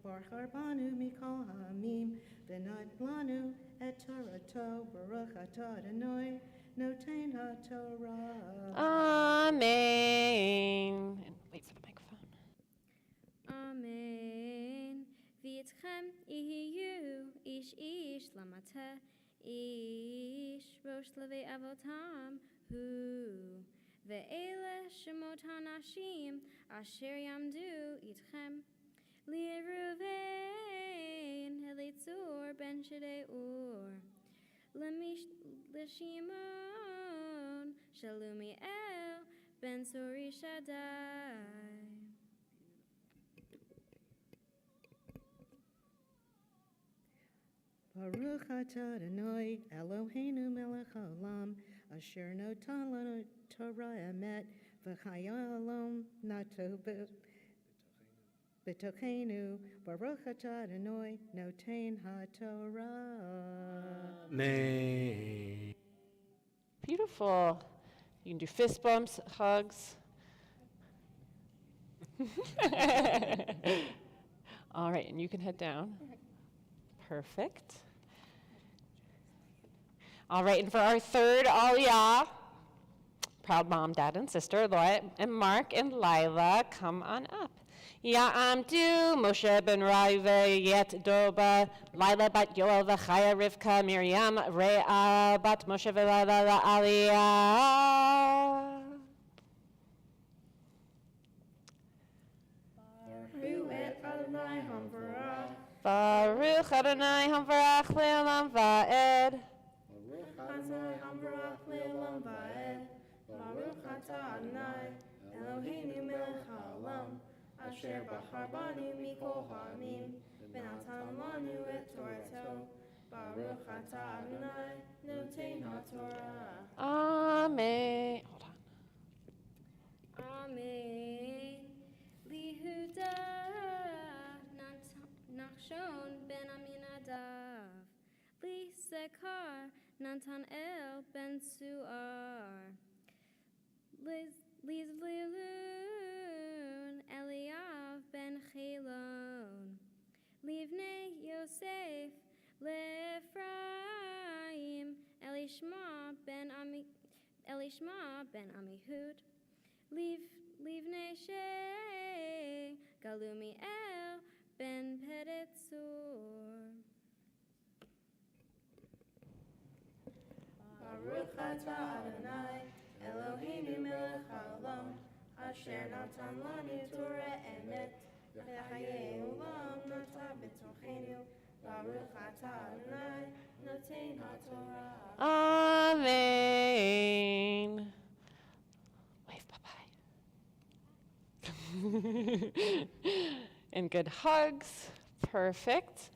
bahar banu mikol ha'amim v'nat lanu et Torato. Baruch atah Adonai noten ha'Torah. Amen. And wait for the microphone. Amen. V'itchem ihiyu ish ish lamata ish rosh levei avotam hu ve'ele shemot hanashim asher yamdu itchem li'Reuven helitzur ben shedei ur l'Shimon Shalumiel ben Suri Shaddai. Baruch atah Adonai Eloheinu melech haolam asher notan lanu Torah emet v'chayalom nato b'tochenu. Baruch atah Adonai noten ha'Torah. Amen. Beautiful. You can do fist bumps, hugs. All right, and you can head down. Perfect. All right, and for our third Aliyah, proud mom, dad, and sister, Laura and Mark and Lila, come on up. Ya'amdu Moshe ben Raive Yet Doba Lila bat Yoel v'Chaya Rivka Miriam Re'a bat Moshe v'Lila la'Aliyah. Baruch Adonai Hamvarach Le'olam Va'ed. Baruch Adonai Hamvarach Le'olam Va'ed. Baruch atah Adonai Eloheinu melech haolam, asher bachar banu mikol ha'amim, v'natan lanu et Torato. Baruch atah Adonai noten ha'Torah. Amen. Hold on. Amen. Lihuda Nachshon ben Aminadav. Lisekar Natanel ben Suar. Lizlilun Eliav ben Chelon. Livnei Yosef Le'Ephraim Elishma ben Amihud. Livnei Shei Galumiel ben Peretzur. Baruch atah Adonai Eloheinu melech haolam, asher natan lanu Torah emet, v'chayei olam nata b'tochenu. Baruch atah Adonai noten ha'Torah. Amen. Wave bye-bye. And good hugs. Perfect.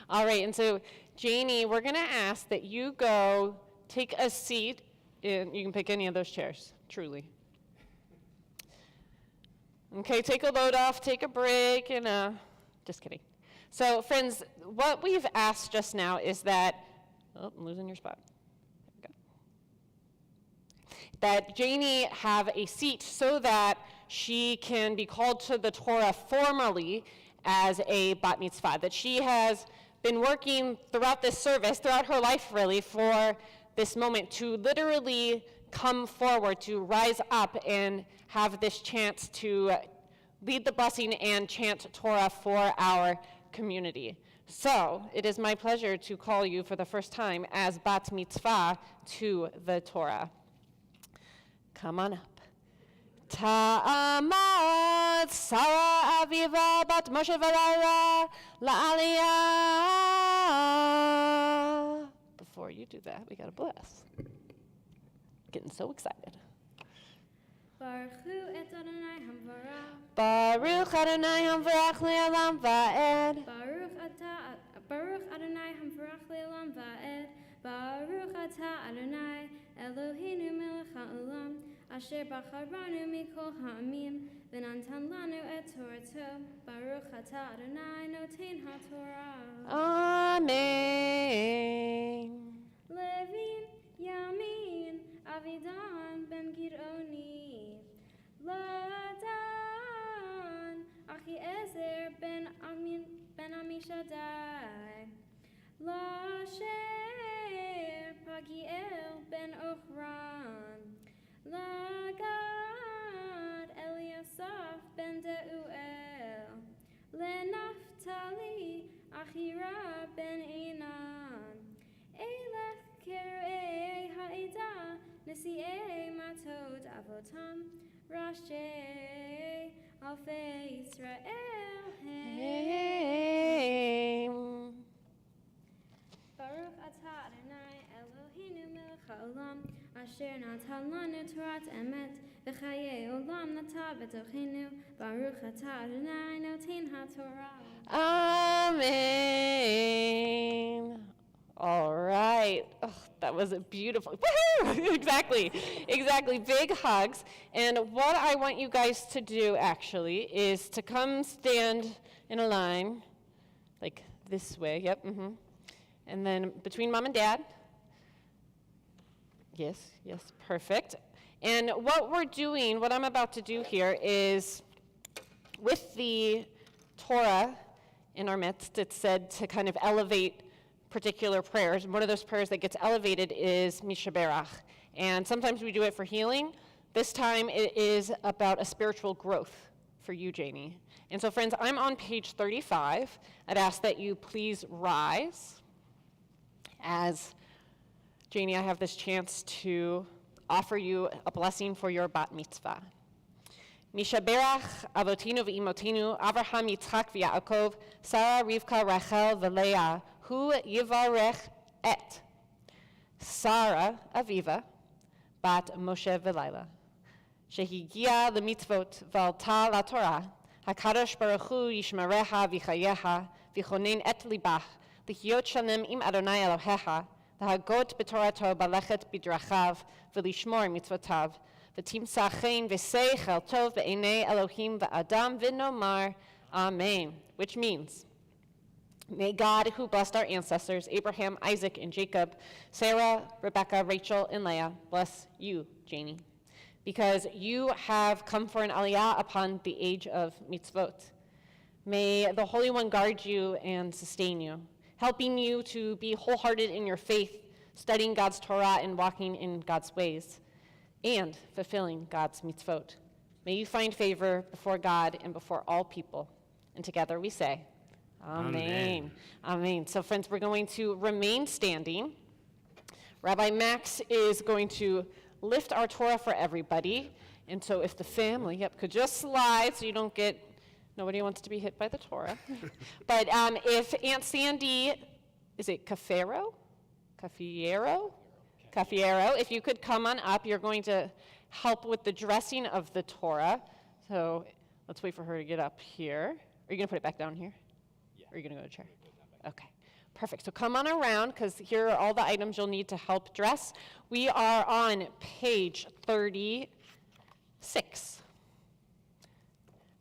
All right, and so Janie, we're going to ask that you go take a seat. You can pick any of those chairs, truly. Okay, take a load off, take a break, and just kidding. So, friends, what we've asked just now is that, oh, I'm losing your spot. There we go. That Janie have a seat so that she can be called to the Torah formally as a bat mitzvah, that she has been working throughout this service, throughout her life really, for this moment to literally come forward, to rise up and have this chance to lead the blessing and chant Torah for our community. So it is my pleasure to call you for the first time as bat mitzvah to the Torah. Come on up. Ta'amad Sarah Aviva bat Moshe Valara la'aliyah. Before you do that, we gotta bless. Getting so excited. Baruch et Adonai Hamvarach. Baruch Adonai Hamvarach Le'olam Va'ed. Baruch Adonai Hamvarach Le'olam Va'ed. Baruch atah Adonai Eloheinu melech haolam, asher bachar banu mikol ha'amim, v'natan lanu et Torato. Baruch atah Adonai noten ha'Torah. Amen. Levin Yamin Avidan ben Gidoni. Ladan Achiezer ben Amishadai. Lasher Pagiel ben Ochran. Lagad Eliasaph ben Deuel. Lenaftali Achira ben Enan. Eleth Kerei Haida Nesi'ei Matod Avotam. Rashi Alfei Israel. Hey. Baruch atah Adonai Eloheinu melech haolam, asher natan lanu Torat emet, v'chayei olam nata b'tochenu. Baruch atah Adonai noten ha'Torah. Amen. All right. Oh, that was a beautiful. Woohoo! Exactly. Big hugs. And what I want you guys to do actually is to come stand in a line, like this way. Yep. And then between mom and dad. Yes, perfect. And what we're doing, what I'm about to do here is, with the Torah in our midst, it's said to kind of elevate particular prayers. And one of those prayers that gets elevated is Mishaberach. And sometimes we do it for healing. This time it is about a spiritual growth for you, Janie. And so, friends, I'm on page 35. I'd ask that you please rise. As Janie, I have this chance to offer you a blessing for your bat mitzvah. Mishaberach avotinu v'imotinu, Avraham, Yitzchak, v'Yaakov, Sarah, Rivka, Rachel, v'Leah, hu yivarech et. Sarah, Aviva, bat Moshe v'Laila. Shehigia lemitzvot v'alta laTorah, HaKadosh Baruch Hu yishmereha v'chayeha, v'chonen et libach, l'chiyot shalem im Adonai Elohecha, l'hagot b'torato balechet b'drachav, v'lishmor mitzvotav, v'timsach chen v'seichel tov b'einei Elohim v'adam v'nomar, Amen. Which means, may God, who blessed our ancestors, Abraham, Isaac, and Jacob, Sarah, Rebekah, Rachel, and Leah, bless you, Janie, because you have come for an aliyah upon the age of mitzvot. May the Holy One guard you and sustain you, helping you to be wholehearted in your faith, studying God's Torah and walking in God's ways, and fulfilling God's mitzvot. May you find favor before God and before all people. And together we say, Amen. Amen. So friends, we're going to remain standing. Rabbi Max is going to lift our Torah for everybody. And so if the family, could just slide so you don't get, nobody wants to be hit by the Torah. But if Aunt Sandy, is it Cafiero? If you could come on up, you're going to help with the dressing of the Torah. So let's wait for her to get up here. Are you going to put it back down here? Or are you going to go to a chair? Okay, perfect. So come on around, because here are all the items you'll need to help dress. We are on page 36.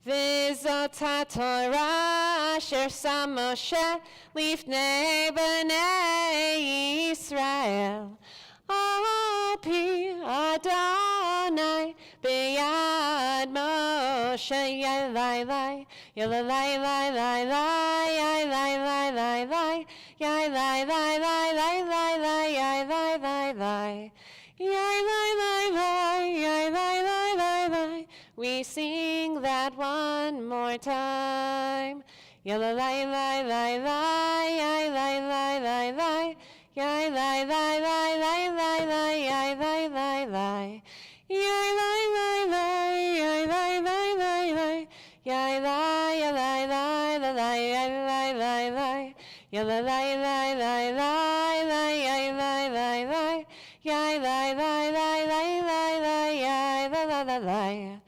V'zot Torah asher sam Moshe lifnei b'nei Yisrael. Al pi Adonai b'yad Moshe yalai yalai we sing that one more time. Yalai lai lai lai lai lai lai lai lai. Yai lai lai lai lai lai lai yai lai lai lai. Yai lai lai lai yai lai lai lai lai. Yai lai lai lai lai lai yai lai lai lai. Yai lai lai lai lai lai yai lai lai lai. Yai lai lai lai lai lai lai yai la la la lai.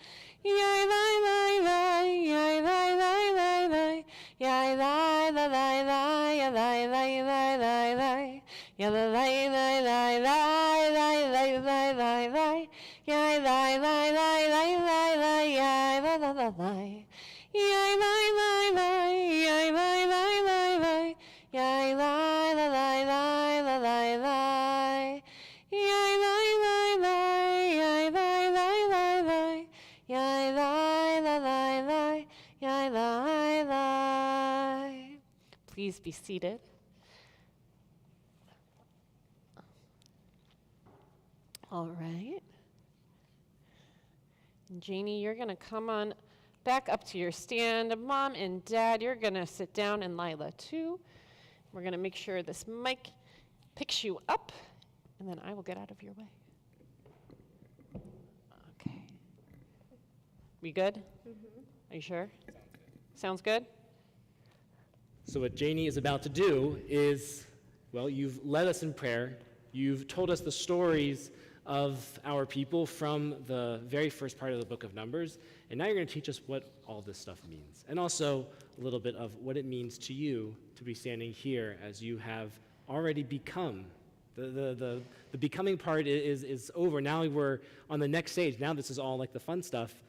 Yai lai lai lai yai lai lai lai lai. Yai lai la lai lai yai lai lai lai lai lai. Yai lai lai lai lai lai lai lai lai lai. Yai lai lai lai lai lai lai yai la la la lai. Yai lai lai lai yai lai lai lai lai. Yai lai la lai lai la lai lai. Yai lai lai lai yai lai lai lai lai. Yai lai la lai lai yai lai lai. Please be seated. All right. And Janie, you're going to come on back up to your stand. Mom and Dad, you're going to sit down, and Lila too. We're going to make sure this mic picks you up, and then I will get out of your way. Okay. We good? Mm-hmm. Are you sure? Sounds good? So what Janie is about to do is, well, you've led us in prayer. You've told us the stories of our people from the very first part of the book of Numbers, and now you're going to teach us what all this stuff means, and also a little bit of what it means to you to be standing here as you have already become. The becoming part is over. Now we're on the next stage. Now this is all like the fun stuff.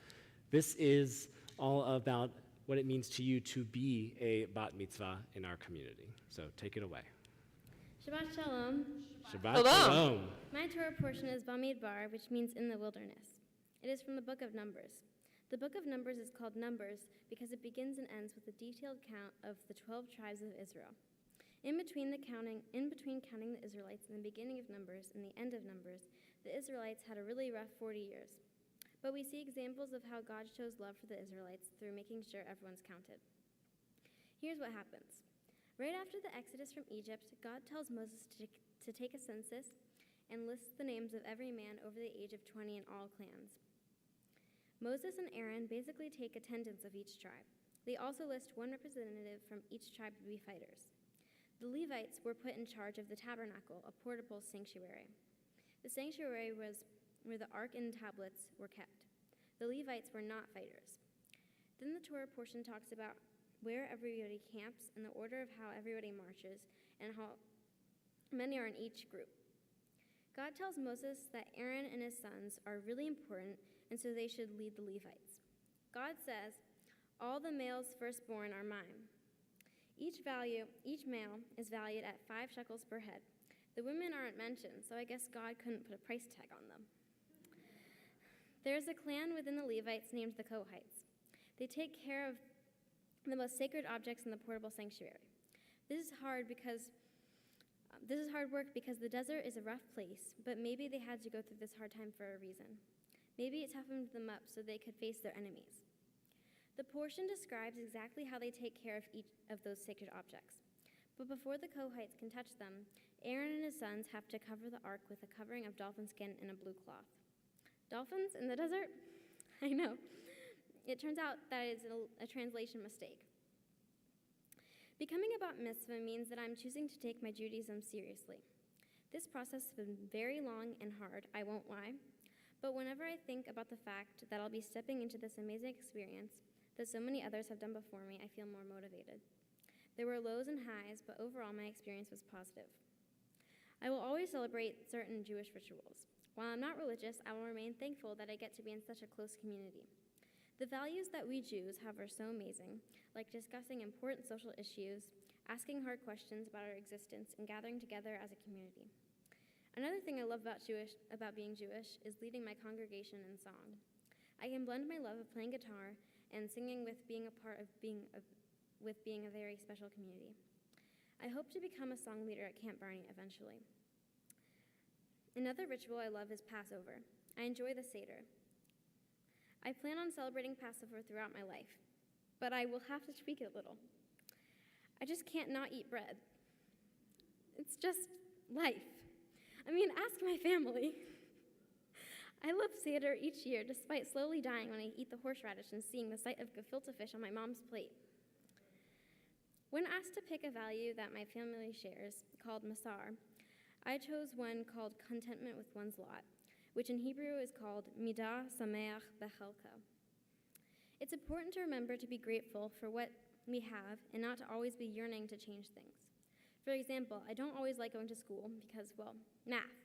This is all about what it means to you to be a bat mitzvah in our community. So take it away. Shabbat Shalom. Shabbat Shalom. My Torah portion is Bamidbar, which means in the wilderness. It is from the book of Numbers. The book of Numbers is called Numbers because it begins and ends with a detailed count of the 12 tribes of Israel. In between counting the Israelites in the beginning of Numbers and the end of Numbers, the Israelites had a really rough 40 years. But we see examples of how God shows love for the Israelites through making sure everyone's counted. Here's what happens. Right after the Exodus from Egypt, God tells Moses to take a census and lists the names of every man over the age of 20 in all clans. Moses and Aaron basically take attendance of each tribe. They also list one representative from each tribe to be fighters. The Levites were put in charge of the tabernacle, a portable sanctuary. The sanctuary was where the ark and tablets were kept. The Levites were not fighters. Then the Torah portion talks about where everybody camps and the order of how everybody marches and how many are in each group. God tells Moses that Aaron and his sons are really important, and so they should lead the Levites. God says, "All the males firstborn are mine." Each male is valued at 5 shekels per head. The women aren't mentioned, so I guess God couldn't put a price tag on them. There's a clan within the Levites named the Kohites. They take care of the most sacred objects in the portable sanctuary. This is hard work because the desert is a rough place, but maybe they had to go through this hard time for a reason. Maybe it toughened them up so they could face their enemies. The portion describes exactly how they take care of each of those sacred objects. But before the Kohites can touch them, Aaron and his sons have to cover the ark with a covering of dolphin skin and a blue cloth. Dolphins in the desert? I know. It turns out that is a translation mistake. Becoming a bat mitzvah means that I'm choosing to take my Judaism seriously. This process has been very long and hard, I won't lie, but whenever I think about the fact that I'll be stepping into this amazing experience that so many others have done before me, I feel more motivated. There were lows and highs, but overall my experience was positive. I will always celebrate certain Jewish rituals. While I'm not religious, I will remain thankful that I get to be in such a close community. The values that we Jews have are so amazing, like discussing important social issues, asking hard questions about our existence, and gathering together as a community. Another thing I love about being Jewish is leading my congregation in song. I can blend my love of playing guitar and singing with being a very special community. I hope to become a song leader at Camp Barney eventually. Another ritual I love is Passover. I enjoy the Seder. I plan on celebrating Passover throughout my life, but I will have to tweak it a little. I just can't not eat bread. It's just life. I mean, ask my family. I love Seder each year, despite slowly dying when I eat the horseradish and seeing the sight of gefilte fish on my mom's plate. When asked to pick a value that my family shares, called Masar, I chose one called contentment with one's lot, which in Hebrew is called Midah Sameach Bechelka. It's important to remember to be grateful for what we have and not to always be yearning to change things. For example, I don't always like going to school because, well, math.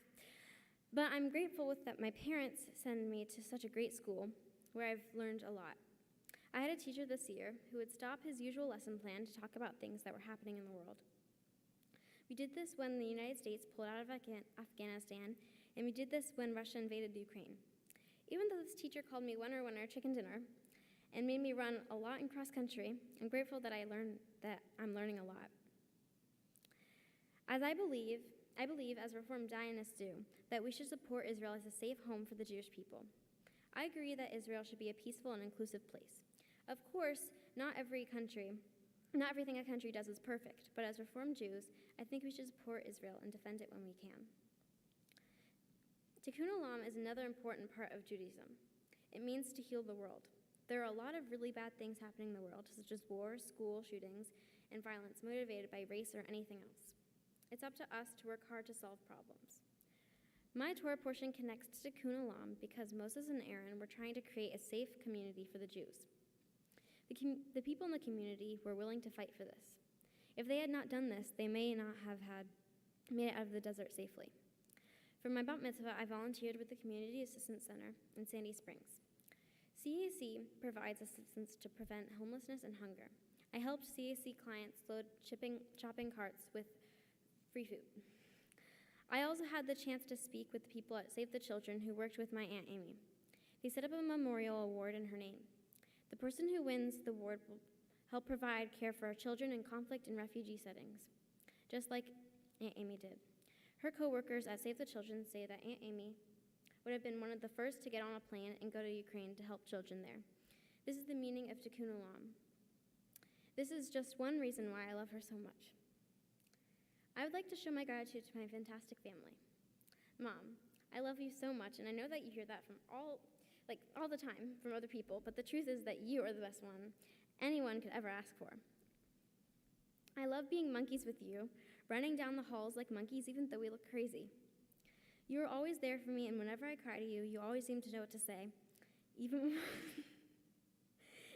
But I'm grateful that my parents send me to such a great school where I've learned a lot. I had a teacher this year who would stop his usual lesson plan to talk about things that were happening in the world. We did this when the United States pulled out of Afghanistan, and we did this when Russia invaded Ukraine. Even though this teacher called me winner, winner, chicken dinner, and made me run a lot in cross country, I'm grateful that I'm learning a lot. As I believe, as Reformed Zionists do, that we should support Israel as a safe home for the Jewish people. I agree that Israel should be a peaceful and inclusive place. Of course, not everything a country does is perfect, but as Reformed Jews, I think we should support Israel and defend it when we can. Tikkun Olam is another important part of Judaism. It means to heal the world. There are a lot of really bad things happening in the world, such as wars, school shootings, and violence motivated by race or anything else. It's up to us to work hard to solve problems. My Torah portion connects to Tikkun Olam because Moses and Aaron were trying to create a safe community for the Jews. The people in the community were willing to fight for this. If they had not done this, they may not have made it out of the desert safely. For my bat mitzvah, I volunteered with the Community Assistance Center in Sandy Springs. CAC provides assistance to prevent homelessness and hunger. I helped CAC clients load shopping carts with free food. I also had the chance to speak with the people at Save the Children who worked with my Aunt Amy. They set up a memorial award in her name. The person who wins the award will help provide care for our children in conflict and refugee settings, just like Aunt Amy did. Her coworkers at Save the Children say that Aunt Amy would have been one of the first to get on a plane and go to Ukraine to help children there. This is the meaning of Tikkun Olam. This is just one reason why I love her so much. I would like to show my gratitude to my fantastic family. Mom, I love you so much, and I know that you hear that from all like all the time from other people, but the truth is that you are the best one anyone could ever ask for. I love being monkeys with you, running down the halls like monkeys even though we look crazy. You are always there for me, and whenever I cry to you, you always seem to know what to say, even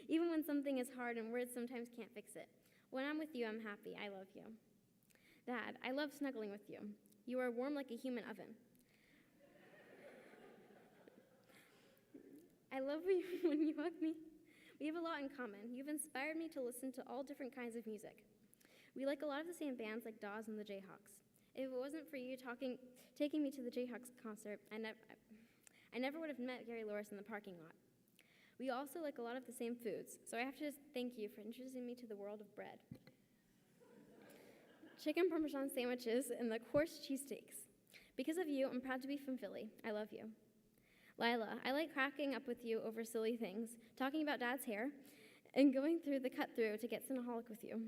even when something is hard and words sometimes can't fix it. When I'm with you, I'm happy. I love you. Dad, I love snuggling with you. You are warm like a human oven. I love when you hug me. We have a lot in common. You've inspired me to listen to all different kinds of music. We like a lot of the same bands like Dawes and the Jayhawks. If it wasn't for you taking me to the Jayhawks concert, I never would have met Gary Loris in the parking lot. We also like a lot of the same foods, so I have to just thank you for introducing me to the world of bread. Chicken Parmesan sandwiches and the coarse cheesesteaks. Because of you, I'm proud to be from Philly. I love you. Lila, I like cracking up with you over silly things, talking about Dad's hair, and going through the cut-through to get Cinnaholic with you.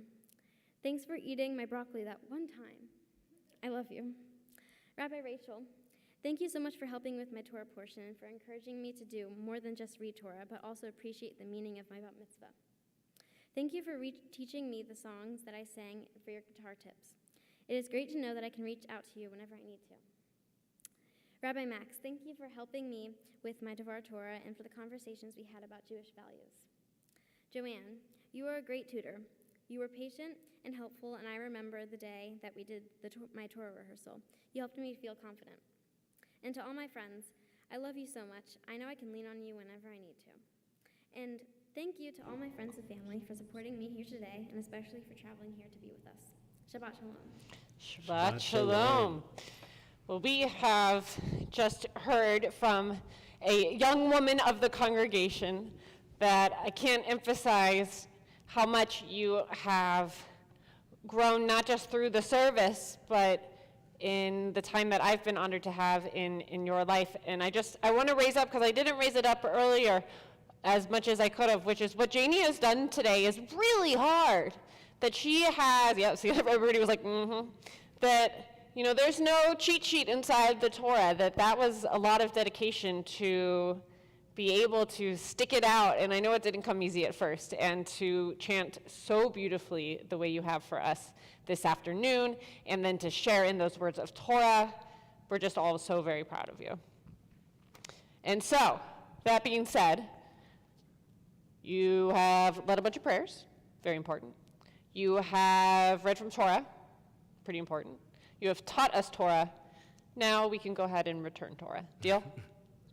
Thanks for eating my broccoli that one time. I love you. Rabbi Rachel, thank you so much for helping with my Torah portion and for encouraging me to do more than just read Torah, but also appreciate the meaning of my bat mitzvah. Thank you for teaching me the songs that I sang and for your guitar tips. It is great to know that I can reach out to you whenever I need to. Rabbi Max, thank you for helping me with my Devar Torah and for the conversations we had about Jewish values. Joanne, you are a great tutor. You were patient and helpful, and I remember the day that we did my Torah rehearsal. You helped me feel confident. And to all my friends, I love you so much. I know I can lean on you whenever I need to. And thank you to all my friends and family for supporting me here today, and especially for traveling here to be with us. Shabbat Shalom. Shabbat Shalom. Well, we have just heard from a young woman of the congregation that I can't emphasize how much you have grown, not just through the service, but in the time that I've been honored to have in your life. And I want to raise up, because I didn't raise it up earlier as much as I could have, which is what Janie has done today is really hard. That she has, yeah, see, everybody was like, that, you know, there's no cheat sheet inside the Torah, that was a lot of dedication to be able to stick it out, and I know it didn't come easy at first, and to chant so beautifully the way you have for us this afternoon, and then to share in those words of Torah. We're just all so very proud of you. And so, that being said, you have led a bunch of prayers, very important. You have read from Torah, pretty important. You have taught us Torah. Now we can go ahead and return Torah. Deal?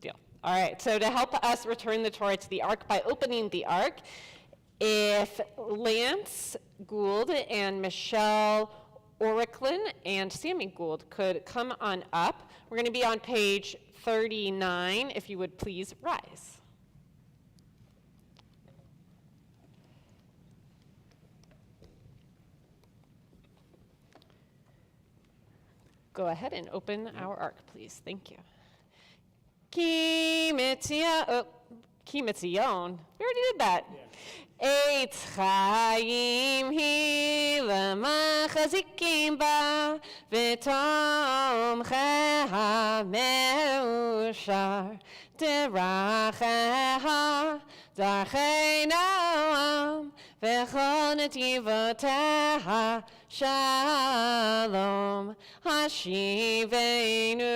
Deal. All right, so to help us return the Torah to the Ark by opening the Ark, if Lance Gould and Michelle Oricklin and Sammy Gould could come on up. We're going to be on page 39, if you would please rise. Go ahead and open our Ark, please. Thank you. Ki Mitzion. We already did that. Eitz Chaim hi lemachzikim ba v'tomcheha meushar deracheha darchei noam v'chol netivoteha shalom hashivenu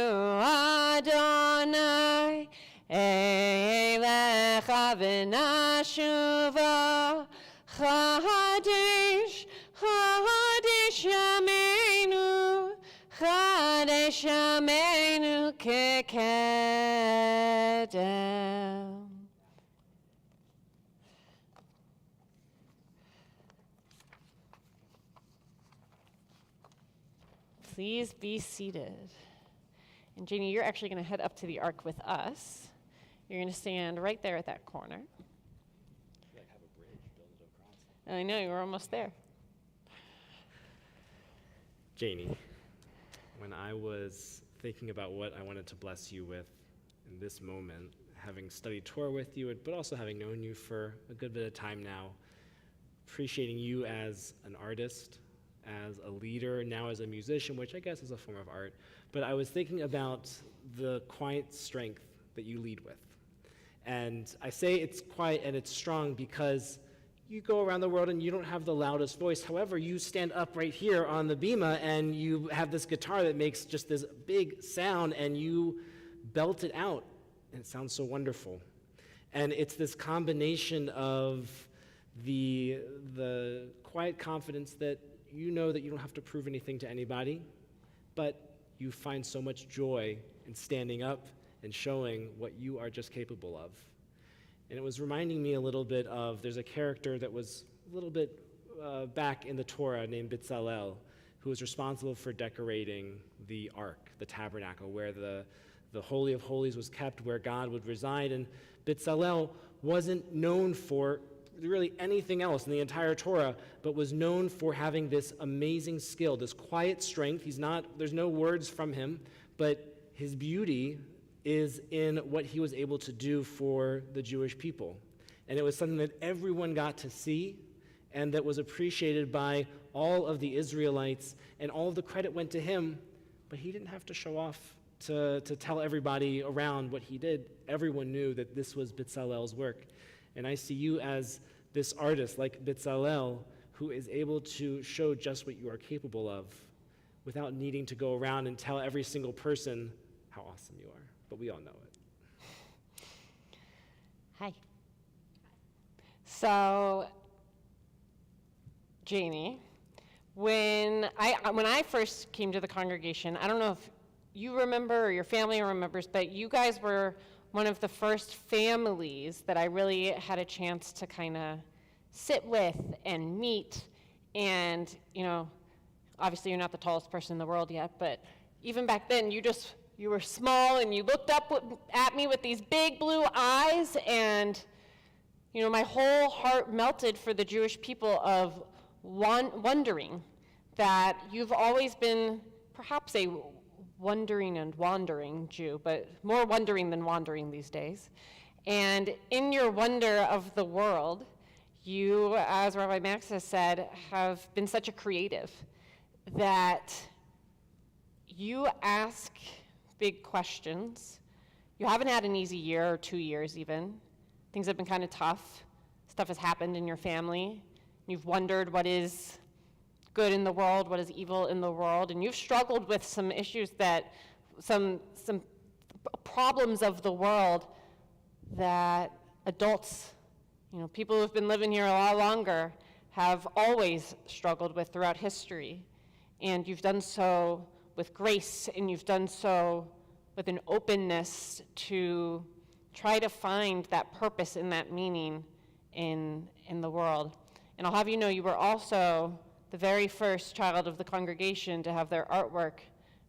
Adonai Elecha v'nashuva Chadesh, Chadesh Yameinu Chadesh Yameinu kekedem. Please be seated. And Janie, you're actually going to head up to the Ark with us. You're going to stand right there at that corner. I know, you were almost there. Janie, when I was thinking about what I wanted to bless you with in this moment, having studied Torah with you, but also having known you for a good bit of time now, appreciating you as an artist, as a leader, now as a musician, which I guess is a form of art, but I was thinking about the quiet strength that you lead with. And I say it's quiet and it's strong because you go around the world and you don't have the loudest voice. However, you stand up right here on the bima and you have this guitar that makes just this big sound and you belt it out. And it sounds so wonderful. And it's this combination of the quiet confidence that you know that you don't have to prove anything to anybody, but you find so much joy in standing up and showing what you are just capable of. And it was reminding me a little bit of, there's a character that was a little bit back in the Torah named Bezalel, who was responsible for decorating the ark, the tabernacle, where the Holy of Holies was kept, where God would reside. And Bezalel wasn't known for really anything else in the entire Torah, but was known for having this amazing skill, this quiet strength. There's no words from him, but his beauty is in what he was able to do for the Jewish people. And it was something that everyone got to see and that was appreciated by all of the Israelites, and all of the credit went to him, but he didn't have to show off to tell everybody around what he did. Everyone knew that this was Bezalel's work. And I see you as this artist like Bezalel, who is able to show just what you are capable of without needing to go around and tell every single person how awesome you are. But we all know it. Hi. So, Janie, when I first came to the congregation, I don't know if you remember or your family remembers, but you guys were one of the first families that I really had a chance to kind of sit with and meet. And, obviously you're not the tallest person in the world yet, but even back then you were small and you looked up at me with these big blue eyes, and, my whole heart melted for the Jewish people of wondering that you've always been perhaps a wondering and wandering Jew, but more wondering than wandering these days. And in your wonder of the world, you, as Rabbi Max has said, have been such a creative that you ask big questions. You haven't had an easy year or 2 years even. Things have been kind of tough. Stuff has happened in your family. You've wondered what is good in the world, what is evil in the world, and you've struggled with some issues some problems of the world that adults, people who have been living here a lot longer have always struggled with throughout history. And you've done so with grace, and you've done so with an openness to try to find that purpose and that meaning in the world. And I'll have you know, you were also the very first child of the congregation to have their artwork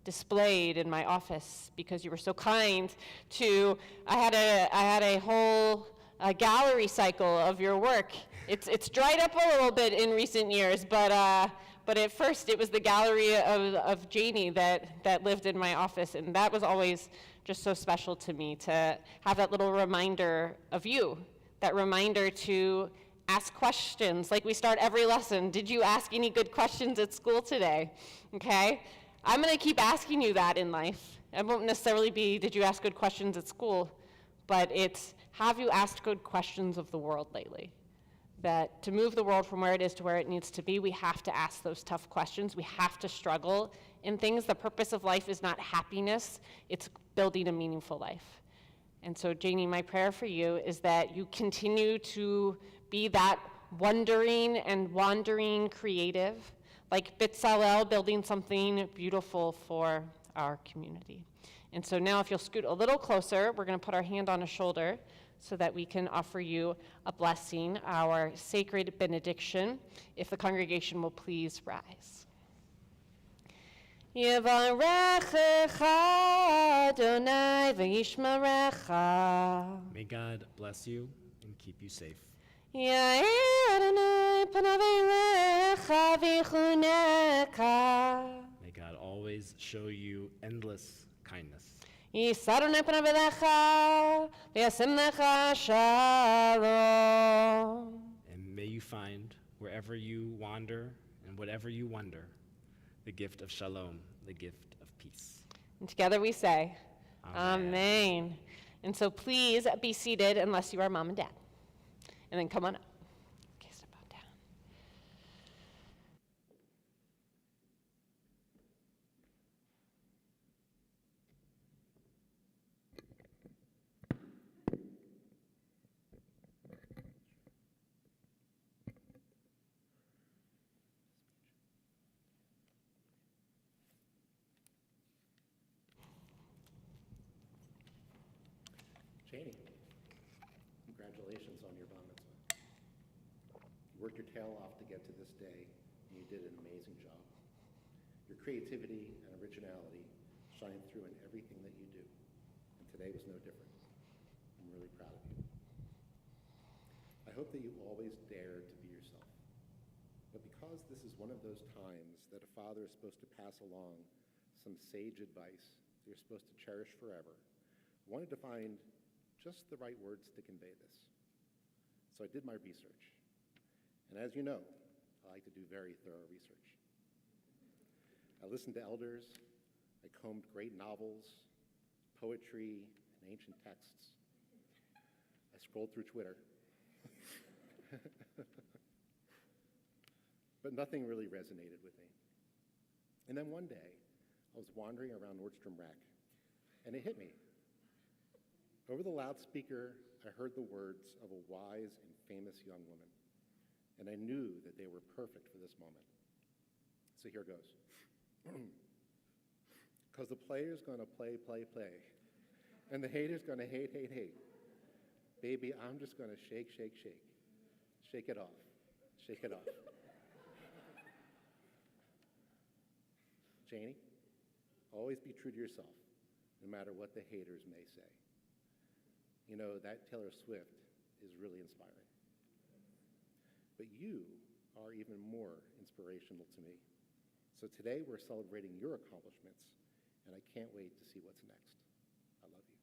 displayed in my office because you were so kind to. I had a whole gallery cycle of your work. It's dried up a little bit in recent years, but at first it was the gallery of Janie that lived in my office, and that was always just so special to me to have that little reminder of you, that reminder to ask questions, like we start every lesson. Did you ask any good questions at school today? Okay? I'm going to keep asking you that in life. It won't necessarily be, did you ask good questions at school? But it's, have you asked good questions of the world lately? That to move the world from where it is to where it needs to be, we have to ask those tough questions. We have to struggle in things. The purpose of life is not happiness. It's building a meaningful life. And so, Janie, my prayer for you is that you continue to be that wondering and wandering creative, like Bezalel, building something beautiful for our community. And so now if you'll scoot a little closer, we're going to put our hand on a shoulder so that we can offer you a blessing, our sacred benediction, if the congregation will please rise. Yevarechecha Adonai v'yishmerecha. May God bless you and keep you safe. Yair Adonai panav elecha v'yichuneka. May God always show you endless kindness. Yisar Adonai panav elecha v'yasim lecha shalom. And may you find, wherever you wander and whatever you wonder, the gift of shalom, the gift of peace. And together we say, Amen. Amen. And so please be seated unless you are mom and dad. And then come on up. Okay, step on down. Janie, congratulations on your bar mitzvah. You worked your tail off to get to this day, and you did an amazing job. Your creativity and originality shine through in everything that you do, and today was no different. I'm really proud of you. I hope that you always dare to be yourself. But because this is one of those times that a father is supposed to pass along some sage advice that you're supposed to cherish forever, I wanted to find just the right words to convey this. So I did my research. And as you know, I like to do very thorough research. I listened to elders, I combed great novels, poetry, and ancient texts. I scrolled through Twitter. But nothing really resonated with me. And then one day, I was wandering around Nordstrom Rack, and it hit me. Over the loudspeaker, I heard the words of a wise and famous young woman, and I knew that they were perfect for this moment. So here goes. Because the player's gonna play, and the hater's gonna hate. Baby, I'm just gonna shake. Shake it off. Janie, always be true to yourself, no matter what the haters may say. You know, that Taylor Swift is really inspiring. But you are even more inspirational to me. So today we're celebrating your accomplishments, and I can't wait to see what's next. I love you.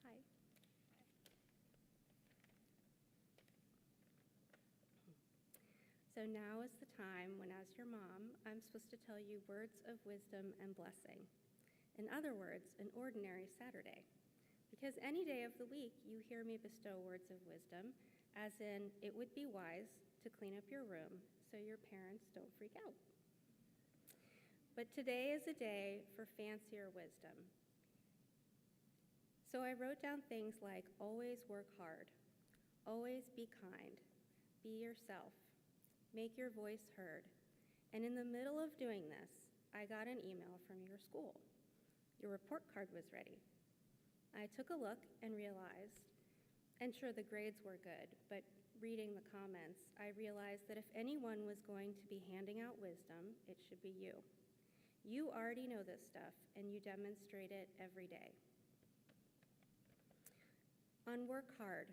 Hi. So now is the time when, as your mom, I'm supposed to tell you words of wisdom and blessing. In other words, an ordinary Saturday. Because any day of the week, you hear me bestow words of wisdom, as in, it would be wise to clean up your room so your parents don't freak out. But today is a day for fancier wisdom. So I wrote down things like always work hard, always be kind, be yourself, make your voice heard. And in the middle of doing this, I got an email from your school. Your report card was ready. I took a look and realized, and sure, the grades were good, but reading the comments, I realized that if anyone was going to be handing out wisdom, it should be you. You already know this stuff, and you demonstrate it every day. On work hard,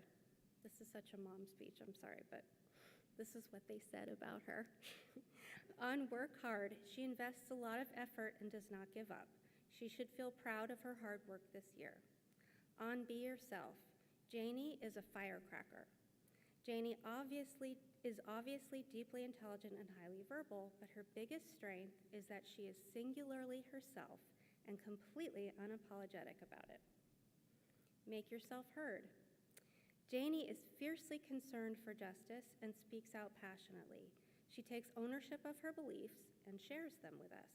this is such a mom speech, I'm sorry, but this is what they said about her. On work hard, she invests a lot of effort and does not give up. She should feel proud of her hard work this year. On be yourself, Janie is a firecracker. Janie is obviously deeply intelligent and highly verbal, but her biggest strength is that she is singularly herself and completely unapologetic about it. Make yourself heard. Janie is fiercely concerned for justice and speaks out passionately. She takes ownership of her beliefs and shares them with us.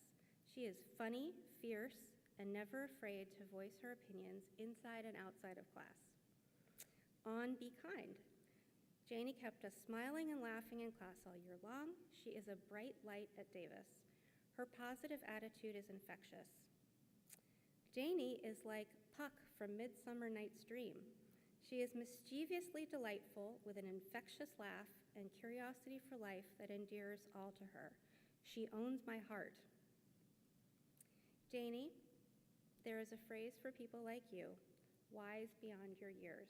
She is funny, fierce, and never afraid to voice her opinions inside and outside of class. On be kind. Janie kept us smiling and laughing in class all year long. She is a bright light at Davis. Her positive attitude is infectious. Janie is like Puck from Midsummer Night's Dream. She is mischievously delightful with an infectious laugh and curiosity for life that endears all to her. She owns my heart. Janie, there is a phrase for people like you, wise beyond your years.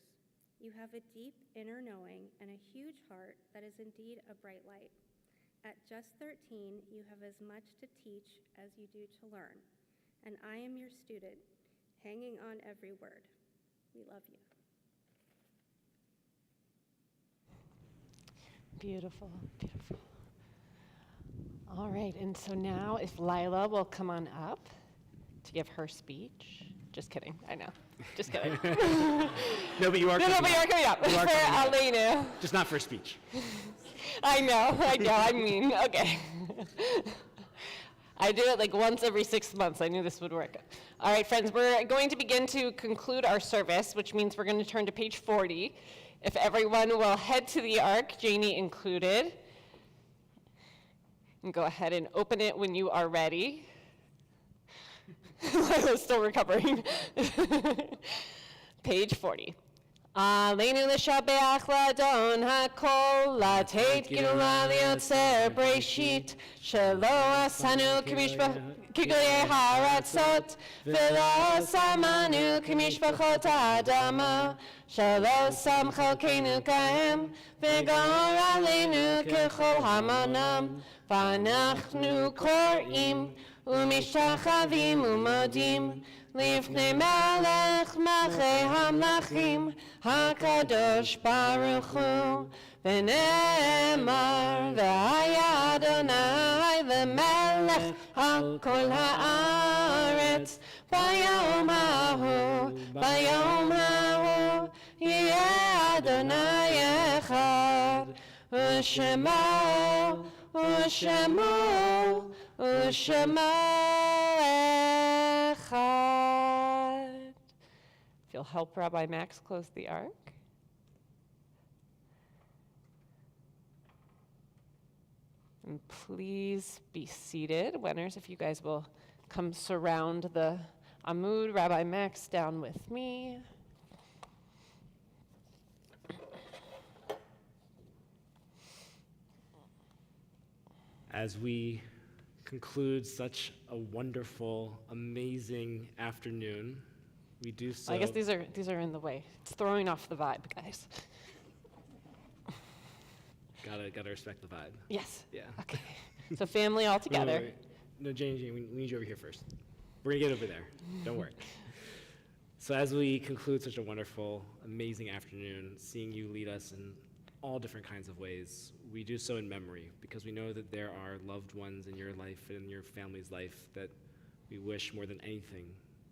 You have a deep inner knowing and a huge heart that is indeed a bright light. At just 13, you have as much to teach as you do to learn, and I am your student, hanging on every word. We love you. Beautiful, beautiful. All right, and so now if Lila will come on up to give her speech. Just kidding, I know. Just kidding. No, but you are No, coming but you're up. coming up You are for coming up. Elena. Just not for speech. I know, I mean, okay. I do it like once every 6 months. I knew this would work. All right, friends, we're going to begin to conclude our service, which means we're going to turn to page 40. If everyone will head to the ark, Janie included, and go ahead and open it when you are ready. Lila's still recovering. Page 40. Aleinu l'shabeach l'adon hakol, lateit gilula liotzer breshit, shelo asanu k'mishpachot haratzot, v'lo samanu k'mishpachot ha'adama, shelo sam chalkeinu ka'em, v'gor aleinu k'chol hamanam, v'anachnu kor'im, u'mishtachavim u'modim, לפני מלך מלכי המלכים, הקדוש ברוך הוא, ונאמר, והיה אדוני למלך על כל הארץ, ביום ההוא, יהיה אדוני אחד, ושמו echad. If you'll help Rabbi Max close the ark. And please be seated. Winners, if you guys will come surround the Amud, Rabbi Max down with me. As we conclude such a wonderful, amazing afternoon, we do so. I guess these are in the way. It's throwing off the vibe, guys. Gotta respect the vibe. Yes. Yeah. Okay. So family all together. Wait. No, Jane, we need you over here first. We're gonna get over there. Don't worry. So as we conclude such a wonderful, amazing afternoon, seeing you lead us in all different kinds of ways, we do so in memory because we know that there are loved ones in your life and in your family's life that we wish more than anything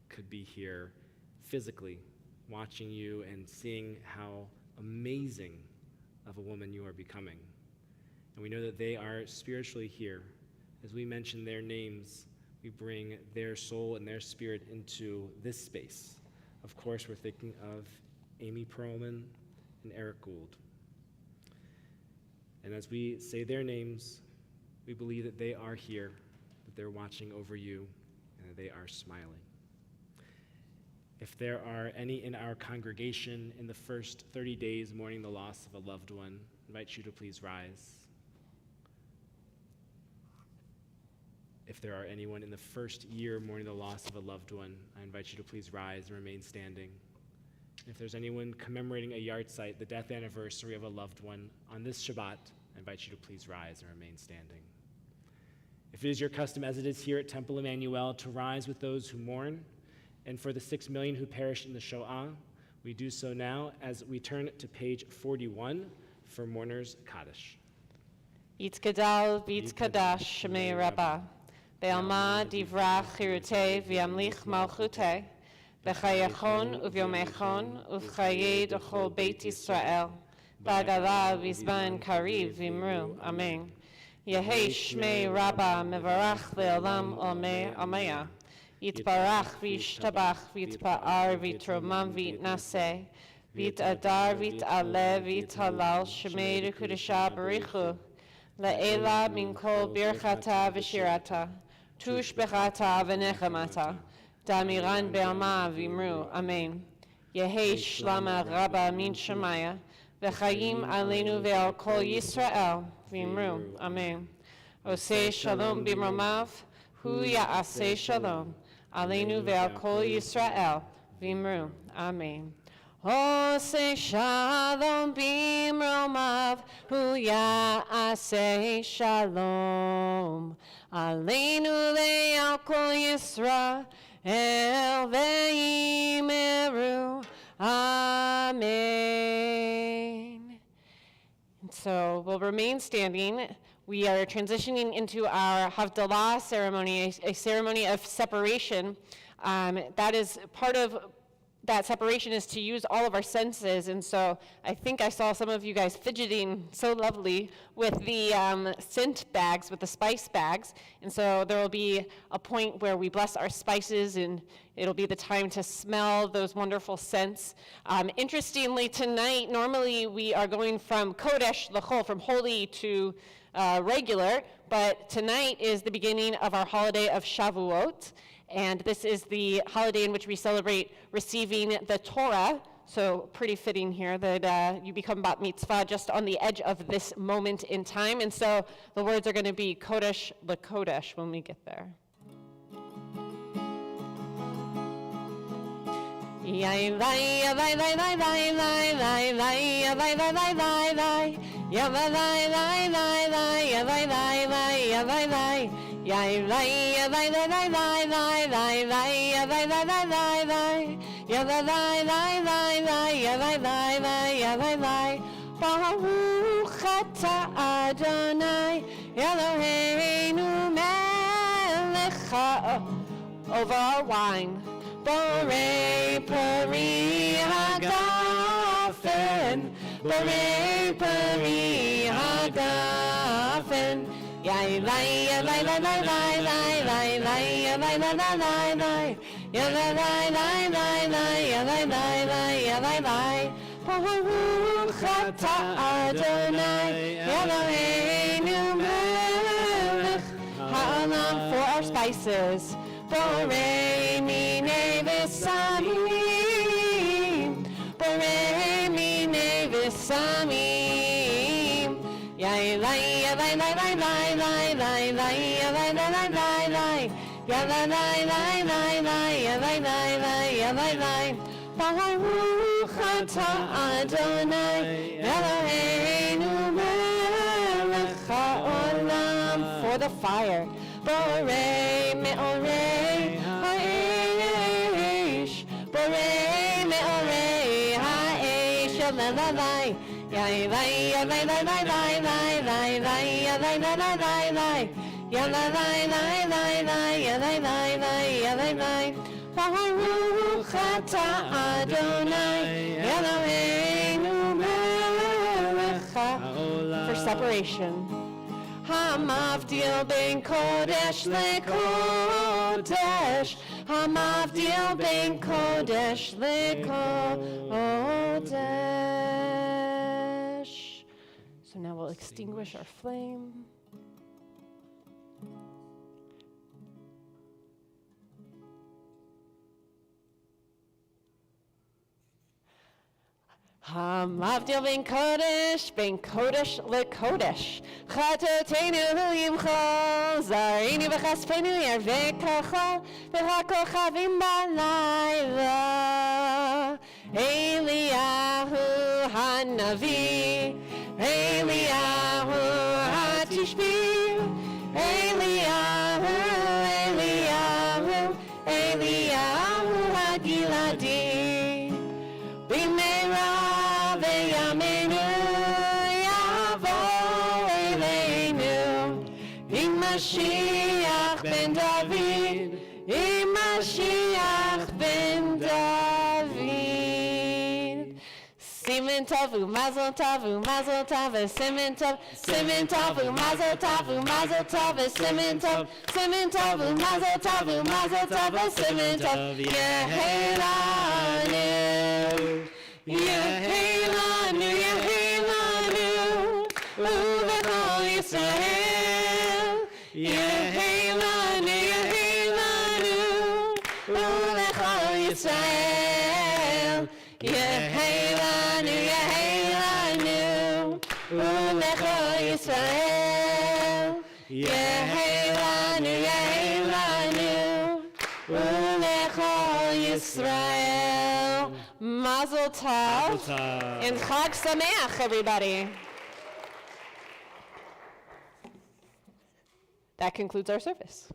could be here physically, watching you and seeing how amazing of a woman you are becoming. And we know that they are spiritually here. As we mention their names, we bring their soul and their spirit into this space. Of course, we're thinking of Amy Perlman and Eric Gould. And as we say their names, we believe that they are here, that they're watching over you, and that they are smiling. If there are any in our congregation in the first 30 days mourning the loss of a loved one, I invite you to please rise. If there are anyone in the first year mourning the loss of a loved one, I invite you to please rise and remain standing. If there's anyone commemorating a yard site, the death anniversary of a loved one, on this Shabbat, I invite you to please rise and remain standing. If it is your custom, as it is here at Temple Emanu-El, to rise with those who mourn, and for the 6 million who perished in the Shoah, we do so now as we turn to page 41 for Mourners Kaddish. Yitzkadal v'yitzkadash shemei Rabbah, be'alma divrach chirutei v'yamlich malchutei, b'chayachon uvyomechon uv'chayei d'chol Beit Yisrael, b'agala v'zman kariv v'imru, Amen. Yehei shmei Rabbah mevarach le'olam olmei amaya, yitbarach v'yishtabach v'yitpa'ar v'yitromam v'yitnaseh, v'yitadar v'yit'aleh v'yithalal shmei d'kudesha barichu, La'ela min kol birchata v'shirata, tush bechata v'nechamata, damiran be'alma v'imru, Amen. Yehei shlama rabba min shemaya, v'chayim aleinu ve'al kol Yisrael, v'imru, Amen. Oseh shalom b'mromav, hu ya'aseh shalom, aleinu ve'al kol Yisrael, v'imru, Amen. Oseh shalom b'mromav, hu ya'aseh shalom, aleinu ve'al kol Yisrael, ve'imru, so we'll remain standing. We are transitioning into our Havdalah ceremony, a ceremony of separation. That is part of that separation is to use all of our senses. And so I think I saw some of you guys fidgeting so lovely with the scent bags, with the spice bags. And so there will be a point where we bless our spices, and it'll be the time to smell those wonderful scents. Interestingly, tonight, normally we are going from Kodesh L'chol, from holy to regular, but tonight is the beginning of our holiday of Shavuot. And this is the holiday in which we celebrate receiving the Torah. So pretty fitting here that you become bat mitzvah just on the edge of this moment in time. And so the words are going to be Kodesh L'Kodesh when we get there. Baruch atah Adonai Eloheinu melech over our wine. Borei peri hagafen, borei peri hagafen. Yai lai lai lai lai lai lai lai lai lai lai lai lai lai. Ya lai lai lai lai lai ya lai lai lai ya lai lai. Baruch atah Adonai Eloheinu melech ha'olam for our spices. Borei minei v'samim, borei minei v'samim. Yai lai ya lai lai lai lai lai lai lai ya lai lai lai lai lai. Ya lai lai lai lai lai ya lai lai lai ya lai lai. Baruch atah Adonai Eloheinu melech ha'olam for the fire. Borei me'orei ha'esh, borei me'orei ha'esh, ya la la la, ya la ya la la la la la la la, ya la la la la la, ya la la la la la, ya la la la ya la la. Baruch atah Adonai Eloheinu melech ha'olam for separation. Hamavdil ben Kodesh leKodesh, Hamavdil ben Kodesh leKodesh. So now we'll extinguish our flame. Hamavdil ben Kodesh leKodesh. Chatoteinu yimchol, zareinu v'chaspenu yarvei kachol, v'hakochavim b'layla. Eliyahu hanavi, Eliyahu hatishbi, Eliyahu, Eliyahu, Eliyahu hagiladi. B'meira v'yamenu yavo eleinu, im Mashiach ben David, im Mashiach ben David. Simen tovu, mazel tovu, mazel tov, simen tov, simen tovu, mazel tovu, mazel tov, simen tov, simen tovu, mazel tovu, mazel tov, simen tov. Yehelanu, Yehelanu, Yehelanu, Uvechol Yisrael. Yehelanu, Yehelanu, Uvechol Yisrael. Yehelanu, Yehelanu, Uvechol Yisrael. Yehelanu, Yehelanu, Uvechol Yisrael. Mazel tov and Chag Sameach, everybody. That concludes our service.